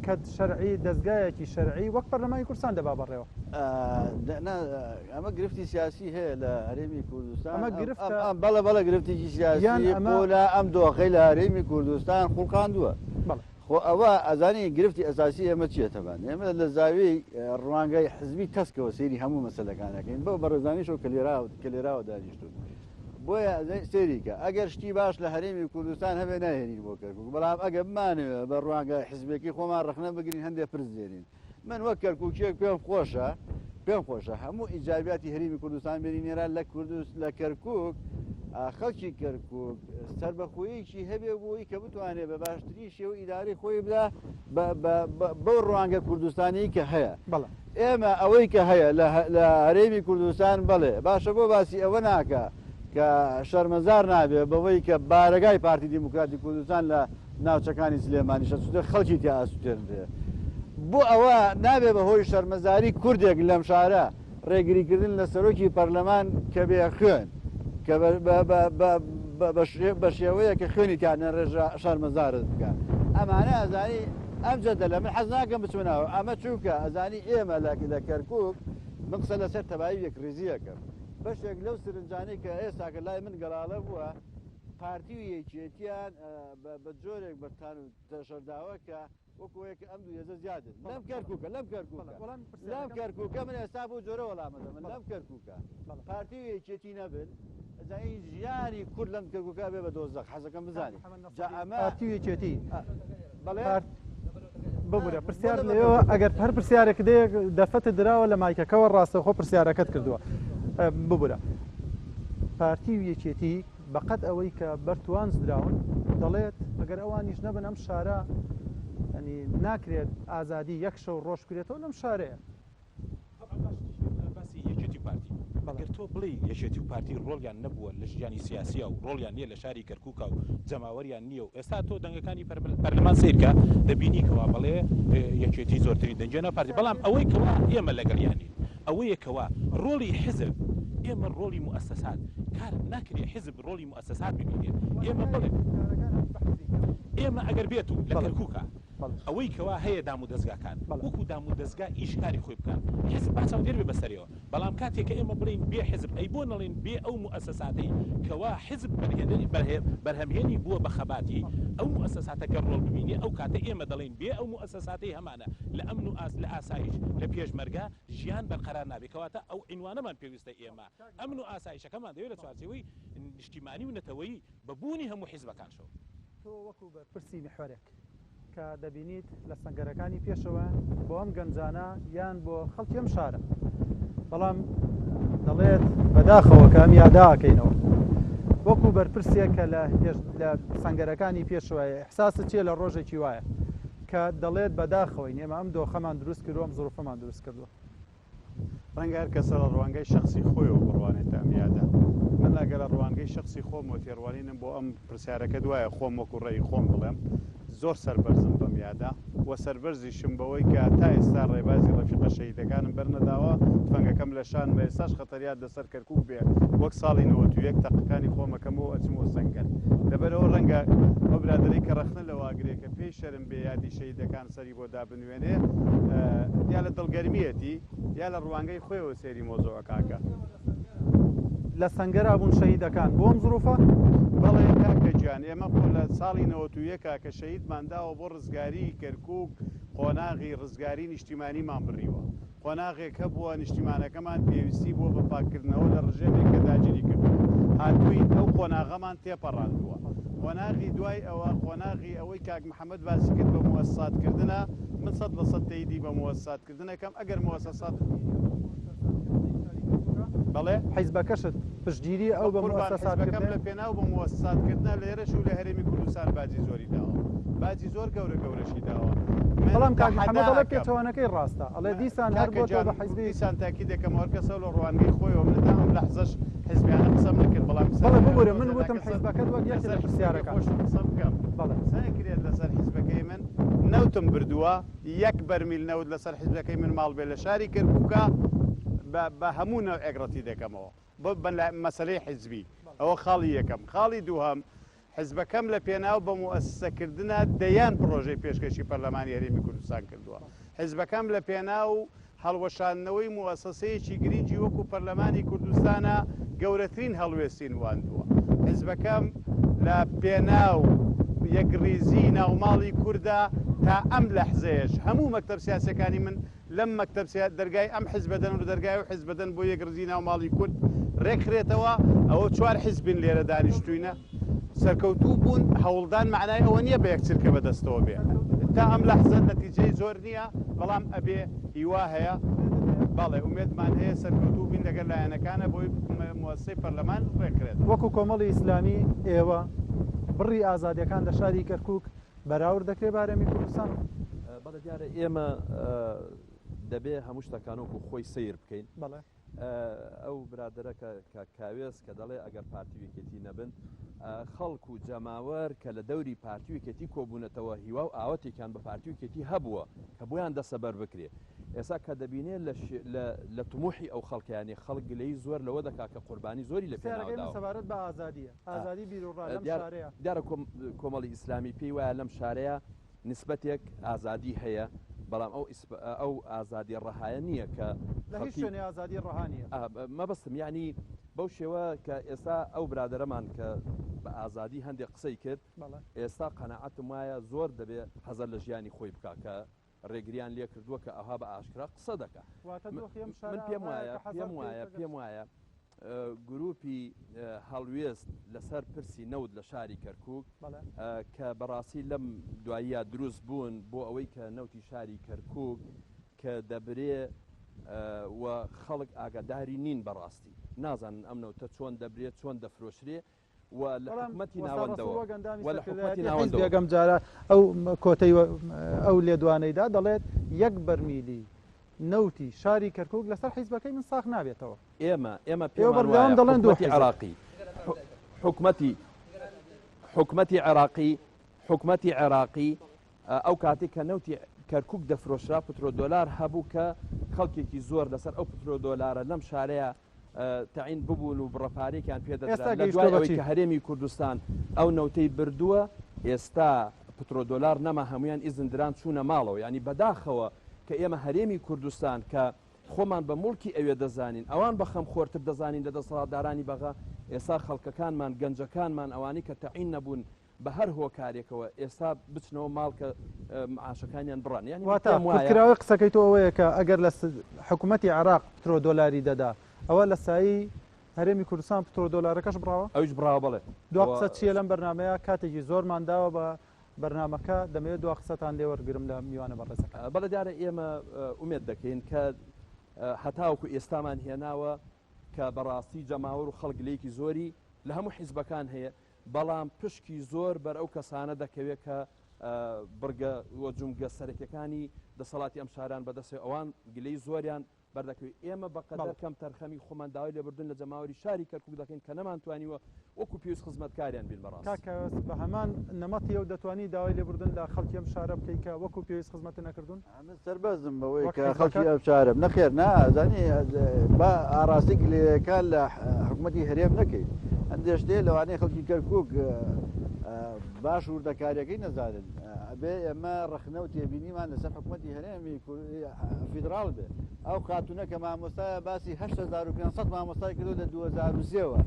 A: کە شەرعی دەستگایەکی شەرعی وەک پەرلەمانی کوردستان دەبا بەڕێوە
D: ئەمە گرفتی سیاسی هەیە لە هەرێمی کوردستان بەڵە گرفتێکی سیاسی بۆلا ئەم دۆخەی لە هەرێمی کوردستان خوڵقاندووە خۆ ئەوە ئەزانی گرفتی ئەساسی ئەمە چێتەبان ئێمە لە زاویەی ڕوانگای حزبی کەسکەوە سێری هەموو مەسەلەکانەکەین بۆ بەڕێزانیشەوە کە لێراوە دانیشتون بۆیە سێریکە ئەگەر شتی باش لە هەرێمی کوردستان هەبێ ناهێنین بۆ کەرکووک بەڵام ئەگە بمانەوە بە ڕوانگای حزبێکی خۆمان ڕخنە بگرین هەندێک پرس دێنین من وەک کەرکووکێک پێم خۆشە هەموو ئیجابیاتی هەرێمی کوردستان بێنینێرا لە کەرکووک خەڵکی کەرکووک سربەخۆیەکی هەبێ بۆی کە بتوانێت بە باشترین شێوە ئیداری خۆی بدا بەو ڕوانگە کوردستانی کە هەیە ئێمە ئەوەی کە هەیە لە هەرێمی کوردستان بڵێ باشە بۆ باسی ئەوە ناکە کە شەرمەزار نابێ بەوەی کە بارگای پارتی دیموکراتی کوردستان لە ناوچەکانی سلێمانیشە سوودە خەڵکی تیا ئاسووتێنرێ بۆ ئەوە نابێ بەهۆی شەرمەزاری کوردێک لەم شارە ڕێگریکردن لە سەرۆکی پەرلەمان کە بێ خوێن کە بە شێوەیە کە خوێنی تیانە ڕێژە شەرمەزارت بکە ئەمانە ئەزانی ئەم جەدە لە من حەز ناکەم بچونەوە ئەمە چووکە ئەزانی ئێمە لە کەرکووک من قسە لەسەر تەبایی ڕێزیەکەم بەشێک لەو سرنجانەی کە ئێستا کە لای من گەڵاڵە بووە پارتی و یەکێتیان بە جۆرێک بەتان و تەشەرداوە کە وەکوەیەکە ئەم دوو هێزە زیادن لەم کەرکووکە من ئێستا بۆ جۆرە وەڵامەدە من لەم کەرکووکە پارتی و یەکێتی نەبن ئەزانی ژیانی کورد لەم کەرکووکە بێ بە دۆزەق حەزەکەم بزانێ
A: پارتی و یەکێتی ببوورە پرسیار لێەوە ئەگەر هەر پرسیارێک دەرفەتە دراوە لە مایکەکەەوە ڕاستەخۆ پرسیارەکەت کردووە ببوورە پارتی و یەکێتی بەقەت ئەوەی کە بەرتوانز دراون دەڵێت ئەگەر ئەوانیش نەبن ئەم شارە ینی ناکرێت ئازادی یەک شەو ڕۆژکرێتەوە لەم شارەیە
E: باسی یەکێتی پارتی ئەگەر تۆ بڵێ یەکێتی و پارتی ڕۆڵیان نەبووە لە ژیانی سیاسیە و ڕۆڵیان نییە لە شاری کەرکووکە و جەماوەریان نییە و ئێستا تۆ دەنگەکانی پەرلەمان سیرکە دەبینیکەوە بڵێ یەکێتی زۆرترین دەنجێنە پارتی بەڵام ئەوەی کەوا ئێمە لەگەڵیانی ئەوەیەکەوە ڕۆڵی حزب ئێمە ڕۆڵی موسسات کار ناکرێ حزب ڕۆڵی موسسات ببینێت ئێمە بڵێ ئێمە ئەگەر بێت و لە کەرکووکە ئەوەی کەوا هەیە دام و دەستگاکان وەکو دام و دەستگا ئیشکاری خۆی بکەن حزب باچاو دێر بێ بەسەرەوە بەڵام کاتێک کە ئێمە بڵین بێ حزب ئەی بۆ نەڵێن بێ ئەو موسساتەی کەوا حزب بەرهەمهێنی بووە بە خەباتی ئەو موسساتەکە ڕۆڵ ببینێ ئەو کاتە ئێمە دەڵێن بێ ئەو موسساتەی هەمانە لە ئەمن و لە ئاسایش لە پێشمەرگا ژیان بەرقەرار نابێت کەواتە ئەو عنوانەمان پێویستە ئێمە ئەمن و ئاسایشەکەمان دەوێت لە چوارچێوەی نیشتیمانی و نەتەوەیی بەبوونی هەموو حیزبەکان شەو
A: تۆ وەکو بەرپرسی محورێک کە دەبینیت لە سەنگەرەکانی پێشەوە بۆ ئەم گەنجانە یان بۆ خەڵکی ئەم شارە بەڵام دەڵێت بەداخەوە کە ئەم یاداکەینەوە وەکو بەرپرسێکە لە سەنگەرەکانی پێشەوە ئەحساست چیە لە ڕۆژێکی وایە کە دەڵێت بەداخەوەی ئێمە ئەم دۆخەمان دروست کردووە ئەم زۆرفەمان دروست کردووە
B: ڕەنگە هەر کەسە لە ڕوانگەی شخصی خۆیەوە بڕوانێتە ئەم یادە من لەگە لە ڕوانگەی شخصی خۆم و تێڕوانینم بۆ ئەم پرسیارەکە دوایە خۆم وەکو ڕێی خۆم بڵێم زۆر سەربەرزم بەم یادا وە سەربەرزیشم بەوەی کە تا ئێستا ڕێبازی ڕەفیقە شەهیدەکانم بەرنەداوە تفەنگەکەم لە شان بە ئێستاش خەتەریات لەسەر کەرکووک بێ وەک ساڵی 91 تەقەکانی خۆمەکەمەوە ئەچمەوە سەنگەر لەبەرەوە ڕەنگە ئەو برادەی کە ڕەخنە لە واگرێکە پێی شەرم بێ یادی شەهیدەکان سەری بۆ دابنوێنێ یا لە دڵگەرمیەتی یا لە ڕوانگەی خۆیەوە سێری مۆزۆعەکە
A: لە سەنگەرا بوون شەهیدەکان بۆم زروفە
B: بەڵێ کاکە گیان ئێمە خۆ لە ساڵی 91 کە شەهیدمانداوە بۆ ڕزگاری کەرکووک قۆناغی ڕزگاری نیشتیمانیمان بڕیوە قۆناغێکە بووە نیشتیمانەکەمان پێویستی بۆ بەپاکردنەوە لە ڕژێمێک کە داگیری کردووە هاتووی ئەو قۆناغەمان تێپەڕاندووە قۆناغی دوای ئەوە قۆناغی ئەوەی کاک محەممەد باسی کرد بە موەسساتکردنە من 100% تەیدی بە موەسساتکردنەکەم ئەگەر موەسسات بەڵێ
A: حیزبەکەشت پشتگیری ئەو بە
B: موەسساتەکەم لە پێناو بە موەسساتکردنە لێرەش و لە هەرێمی کوردستان باجی زۆری داوە باجی زۆر گەورەشی داوە
A: بەڵام کاک محەممەد دەڵێ پێچەوانەکەی ڕاستە ئەڵێ دیسان هەر بۆ تۆ بە حیزبی
B: دیسان تاکی دەکەم هەرکەسە لە ڕوانگەی خۆیەوە منتام لە حزەش حیزبیانە قسەم نەکرد بەڵام
A: بەڵێ ببوورە من وتم حیزبەکەت وەک یەکێک لە پرسیارەکان
B: قسە بکەم
A: بەڵێ
B: ساکرێت لەسەر حیزبەکەی من نەوتم بردووە یەک بەرمیل نەوت لەسەر حیزبەکەی من ماڵ بێ لە شاری کەرکووکە بە هەموو نەو ئەگڕەتی دەکەمەوە بە مەسەلەی حیزبی ئەوە خاڵی یەکەم خاڵی دووهەم حزبەکەم لە پێناو بە موەسسەکردنە دەیان پرۆژەی پێشکەشی پەرلەمانی هەرێمی کوردستان کردووە حزبەکەم لە پێناو هەڵوەشاندنەوەی موەسسەیەکی گرنگی وەکو پەرلەمانی کوردستانە گەورەترین هەڵوێستین واندووە حزبەکەم لە پێناو یەکریزی ناوماڵی کووردا تا ئەم لەحزەیەش هەموو مەکتەب سیاسەکانی من لەم مەکتەب دەرگای ئەم حیزبەدەن و دەرگای و حیزبەدەن بۆ یەکریزی ناوماڵی کورد ڕێکخرێتەوە ئەوە 4 حیزبین لێرە دانیشتووینە سەرکەوتوو بوون هەوڵدان معنای ئەوە نییە بە یەکچرکە بەدەستەوە بێ تا ئەم لەحزە نەتیجەی زۆر نییە بەڵام ئەبێ هیوا هەیە بەڵێ ئومێدمان هەیە سەرکەوتوو بین لەگەر لایەنەکانە بۆی موەسسەی پەرلەمان ڕێکرێت
A: وەکو کۆمەڵی ئیسلامی ئێوە بڕی ئازادیەکان لە شاری کەرکووک بەراورد دەکرێت بارەمی کوردستان
C: بەڵێ دیارە ئێمە دەبێ هەموو شتەکانۆکو خۆی سیر بکەین
A: بەڵێ
C: ئەو برادرە کە کاوێز کە دەڵێ ئەگەر پارتیویەکێتی نەبن خەڵک و جەماوەر کە لە دەوری پارتیویەکێتی کۆبوونەتەوە هیوا و ئاوەتێکیان بە پارتیویەکێتی هەبووە کە بۆیان دەسەبەر بکرێ ئێستا کە دەبینێت لە تموحی ئەو خەڵکیانی خەڵک گلەی زۆر لەوە دەکا کە قوربانی زۆری لە پێناوەداوە
A: سەبارەت بە ئازادیە ئازادی بیرروڕا لەم شارەیە
C: دیارە کۆمەڵی ئیسلامی پێی وایە لەم شارەیە نسبەتێک ئازادی هەیە بەڵام ئەو ئازادی ڕەهایە نییە کە
A: لە هیچ شوێنێ ئازادی ڕەهانیە
C: مەبەستم یعنی بەو شێوە کە ئێستا ئەو برادەرەمان کە بە ئازادی هەندێک قسەی کرد ئێستا قەنەعەتم وایە زۆر دەبێت حەزەر لە ژیانی خۆی بکە کە ڕێگریان لێ کردووە کە ئەها بە ئاشکرا قسە دەکات من پێم وایە گروپی هەڵوێست لەسەر پرسی نەود لە شاری کەرکووک کە بەڕاستی لەم دواییە دروست بوون بۆ ئەوەی کە نەوتی شاری کەرکووک کە دەبرێ و خەڵک ئاگاداری نین بەڕاستی نازانن ئەم نەوتە چۆن دەبرێت چۆن دەفرۆشرێ و لە حکومەتی ناوەندەوە
A: یەکەم جارە ئەو کۆتەی ئەو لێدوانەیدا دەڵێت یەک بەرمیلی نەوتی شاری کەرکووک لەسەر حیزبەکەی من ساخ نابێتەوە
C: ئێمە پێمان وایە حکومەتی عێراقی حکومەتی عێراقی ئەو کاتێک کە نەوتی کەرکووک دەفرۆشرا پترۆدۆلار هەبوو کە خەڵکێکی زۆر لەسەر ئەو پترۆدۆلارە لەم شارەیە تەعین ببوون و بڕەپارێکیان پێدەدرا لە دوای ئەوەی کە هەرێمی کوردستان ئەو نەوتەی بردووە ئێستا پترۆدۆلار نەما هەمویان ئیزندران چوونە ماڵەوە ینی بەداخەوە کە ئێمە هەرێمی کوردستان کە خۆمان بە مڵکی ئەوێ دەزانین ئەوان بە خەم خۆرتر دەزانین لە دەسەڵاتدارانی بەغا ئێستا خەڵکەکانمان گەنجەکانمان ئەوانی کە تەعین نەبوون بە هەر هۆکارێکەوە ئێستا بچنەوە ماڵ کە معاشەکانیان بڕان
A: یانکراوی قسەکەی تۆ ئەوەیە کە ئەگەر لە حکوومەتی عێراق پترۆدۆلاری دەدا ئەوە لە سایی هەرێمی کوردستان پترۆدۆلارەکەش بڕاوە
C: ئەوش بڕاوە بڵێ
A: دو قسە چیە لەم بەرنمەیە کاتێکی زۆرمان داوە بە بەرنمەکە دەمەوێت دو قسەتان لێ وەرگرم لە میوانە بەڕێزەکە
C: بەڵێ دیارە ئێمە ئومێد دەکەین کە هەتاوکو ئێستامان هێناوە کە بەڕاستی جەماوەر و خەڵگلەیەکی زۆری لە هەموو حیزبەکان هەیە بەڵام پشکی زۆر بەر ئەو کەسانە دەکەوێت کە بڕگە وە جومگە سەرەکیەکانی دەسەڵاتی ئەم شاران بەدەست ئەوان گلەی زۆریان بەردەکەوێت ئێمە بەقەدەر کەم تەرخەمی خۆمان داوای لێبوردن لە جەماوەری شاری کەرکووک دەکەین کە نەمانتوانیوە وەکو پێویست خزمەتکاریان بین بەڕاست
A: کاکەوێت بە هەمان نەمەتی ئەو دەتوانی داوای لێبوردن لە خەڵکی ئەم شارە بکەی کە وەکو پێویست خزمەت نەکردوون
D: سەربەزم بەوەی کە خەڵکی ئەم شارە نەخێر نازانی بە ئاراستی گلەکان لە حکوومەتی هەرێم نەکەیت هەندێک شتێ لەوانەیە خەڵکی کەرکووک باش وردەکاریەکەی نەزانن بێ ئێمە ڕخنە و تێبینیمان لەسەر حکوومەتی هەرێمی فیدراڵ بێ ئەو خاتونە کە مامۆستایە باسی 8500 مامۆستای کردو لە 2023ەوە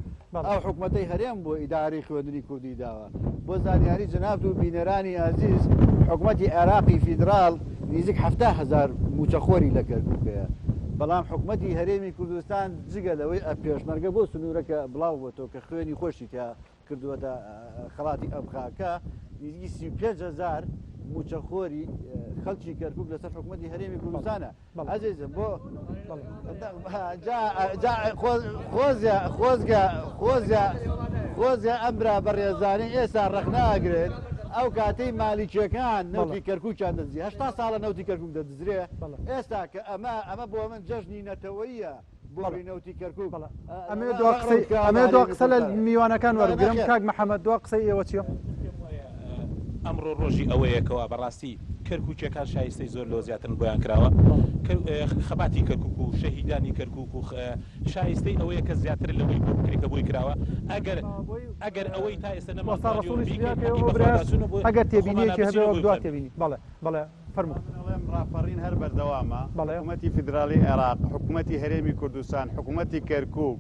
D: ئەو حکوومەتەی هەرێم بۆ ئیداری خوێندنی کوردی داوە بۆ زانیاری جناب و بینەرانی ئازیز حکوومەتی عێراقی فیدراڵ نزیک 700,000 موچەخۆری لە کەرکووکەیە بەڵام حکوومەتی هەرێمی کوردستان جگە لەوەی پێشمەرگە بۆ سنوورەکە بڵاو بۆتەوە کە خوێنی خۆشی تیا کردووەتە خەڵاتی ئەم خاکە نزیکی 35,000 موچەخۆری خەڵکی کەرکووک لەسەر حکوومەتی هەرێمی کوردستانە ئەزیزم بۆ خۆزگە ئەمرا بەڕێزانەی ئێستا ڕەخناگرێت ئەو کاتەی مالیکیەکان نەوتی کەرکووکیان دەزی 80 ساڵە نەوتی کەرکووک دەدزرێ ئێستا کە ئەمە بۆ من جەژنی نەتەوەیە بۆڕی نەوتی کەرکووک
A: ئەمێ دو قسە لە میوانەکان وەرگرم کاک محەممەد دو قسەی ئێوە چیە؟
E: ئەمڕۆ ڕۆژی ئەوەیەکەوە بەڕاستی کەرکووکیەکان شایستەی زۆر لۆ زیاترن بۆیان کراوە خەباتی کەرکووک و شەهیدانی کەرکووک و شایستەی ئەوەیە کە زیاتر لەوەی بکرێکە بۆی کراوە ئەگەر ئەوەی تا ئێستا
A: ئەگەر تێبینیەکی هەبێ وەک دوا تێبینی بەڵێ فەرموو
B: ڕاپەڕین هەر بەردەوامە حکوومەتی فیدراڵی عێراق حکوومەتی هەرێمی کوردستان حکوومەتی کەرکووک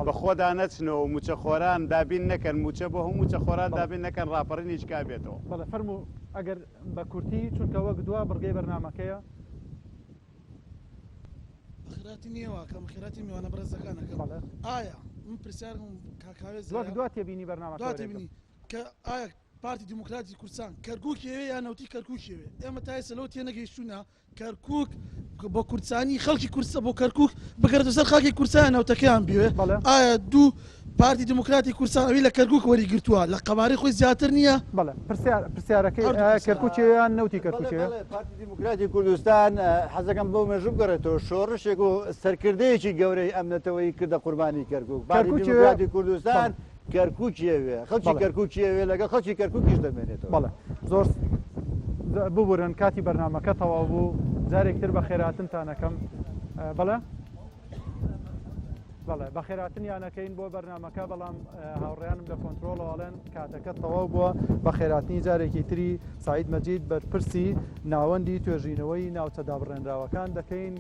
B: بە خۆدا نەچنەوە موچەخۆران دابین نەکەن موچە بۆ هەموو موچەخۆران دابین نەکەن ڕاپەڕینی هیچ کابێتەوە
A: بەڵێ فەرموو ئەگەر بە کورتی چونکە وەک دوا بڕگەی بەرنامەکەیە
G: خراتی نییەوە کەم خراتی میوانە بەرزەکانەکە ئایا من پرسیارم کاکاوێز
A: وەک دوا تێبینی بەرنامەکە
G: کە ئایا پارتی دیموکراتی کوردستان کەرکووکیەوێ یان نەوتی کەرکووکیەوێ ئێمە تا ئێستا لەوە تێنەگەیشتوونە کەرکووک بۆ کوردستانی خەڵکی کورسە بۆ کەرکووک بگەرێتە سەر خاکی کوردستان نەوتەکەیان بوێ ئایا دوو پارتی دیموکراتی کوردستان ئەوی لە کەرکووک وەریگرتووە لە قەبارەی خۆی زیاتر نییە
A: بەڵێ پرسیارەکەی کەرکووکیان نەوتی کەرکووکیەوە
D: پارتی دیموکراتی کوردستان حەزەکەم بۆ مێژوو بگەڕێتەوە شۆڕشێک و سەرکردەیەکی گەورەی ئەمنەتەوەی کردە قوربانی کەرکووک پارتی دیموکراتی کوردستان کەرکووکیەوێ خەڵکی کەرکووکیەوێ لەگەڵ خەڵکی کەرکووکیش دەمێنێتەوە
A: بەڵێ زۆر ببورن کاتی بەرنامەکە تەواو بوو جارێکتر بە خێراتنتانەکەم بەڵێ بەڵێ بە خێراتنیانەکەین بۆ بەرنامەکە بەڵام هاوڕێیانم لە کۆنتترۆڵەوەڵێن کاتەکە تەواو بووە بە خێراتنی جارێکی تری سعید مەجید بەرپرسی ناوەندی توێژینەوەی ناوچە دابڕێنراوەکان دەکەین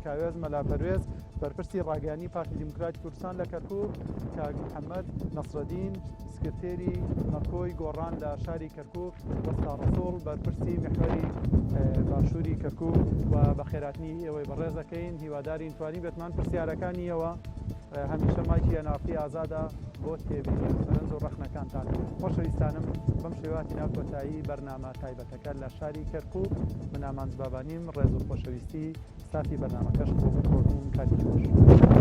A: کاوێز مەلاپەروێز بەرپرسی ڕاگەیانی پارتی دیموکراتی کوردستان لە کەرکووک کاک محەممەد نەسرەدین سکرتێری مەکۆی گۆڕان لە شاری کەرکووک وەستا ڕەسوڵ بەرپرسی محوەری باشووری کەرکووک و بە خێراتنی ئێوەی بەڕێزەکەین هیوادارین توانی بێتمان پرسیارەکانیەوە هەمیشە مایکی ئەنافی ئازادە بۆ تێبینی سەرنج و ڕەخنەکانتان خۆشەویستانم بەم شێواتی ناوکۆتایی بەرنامە تایبەتەکە لە شاری کەرکووک من ئامانج بابانیم ڕێز و خۆشەویستی ساتی بەرنامەکەش بۆ بکۆن کاتی خۆش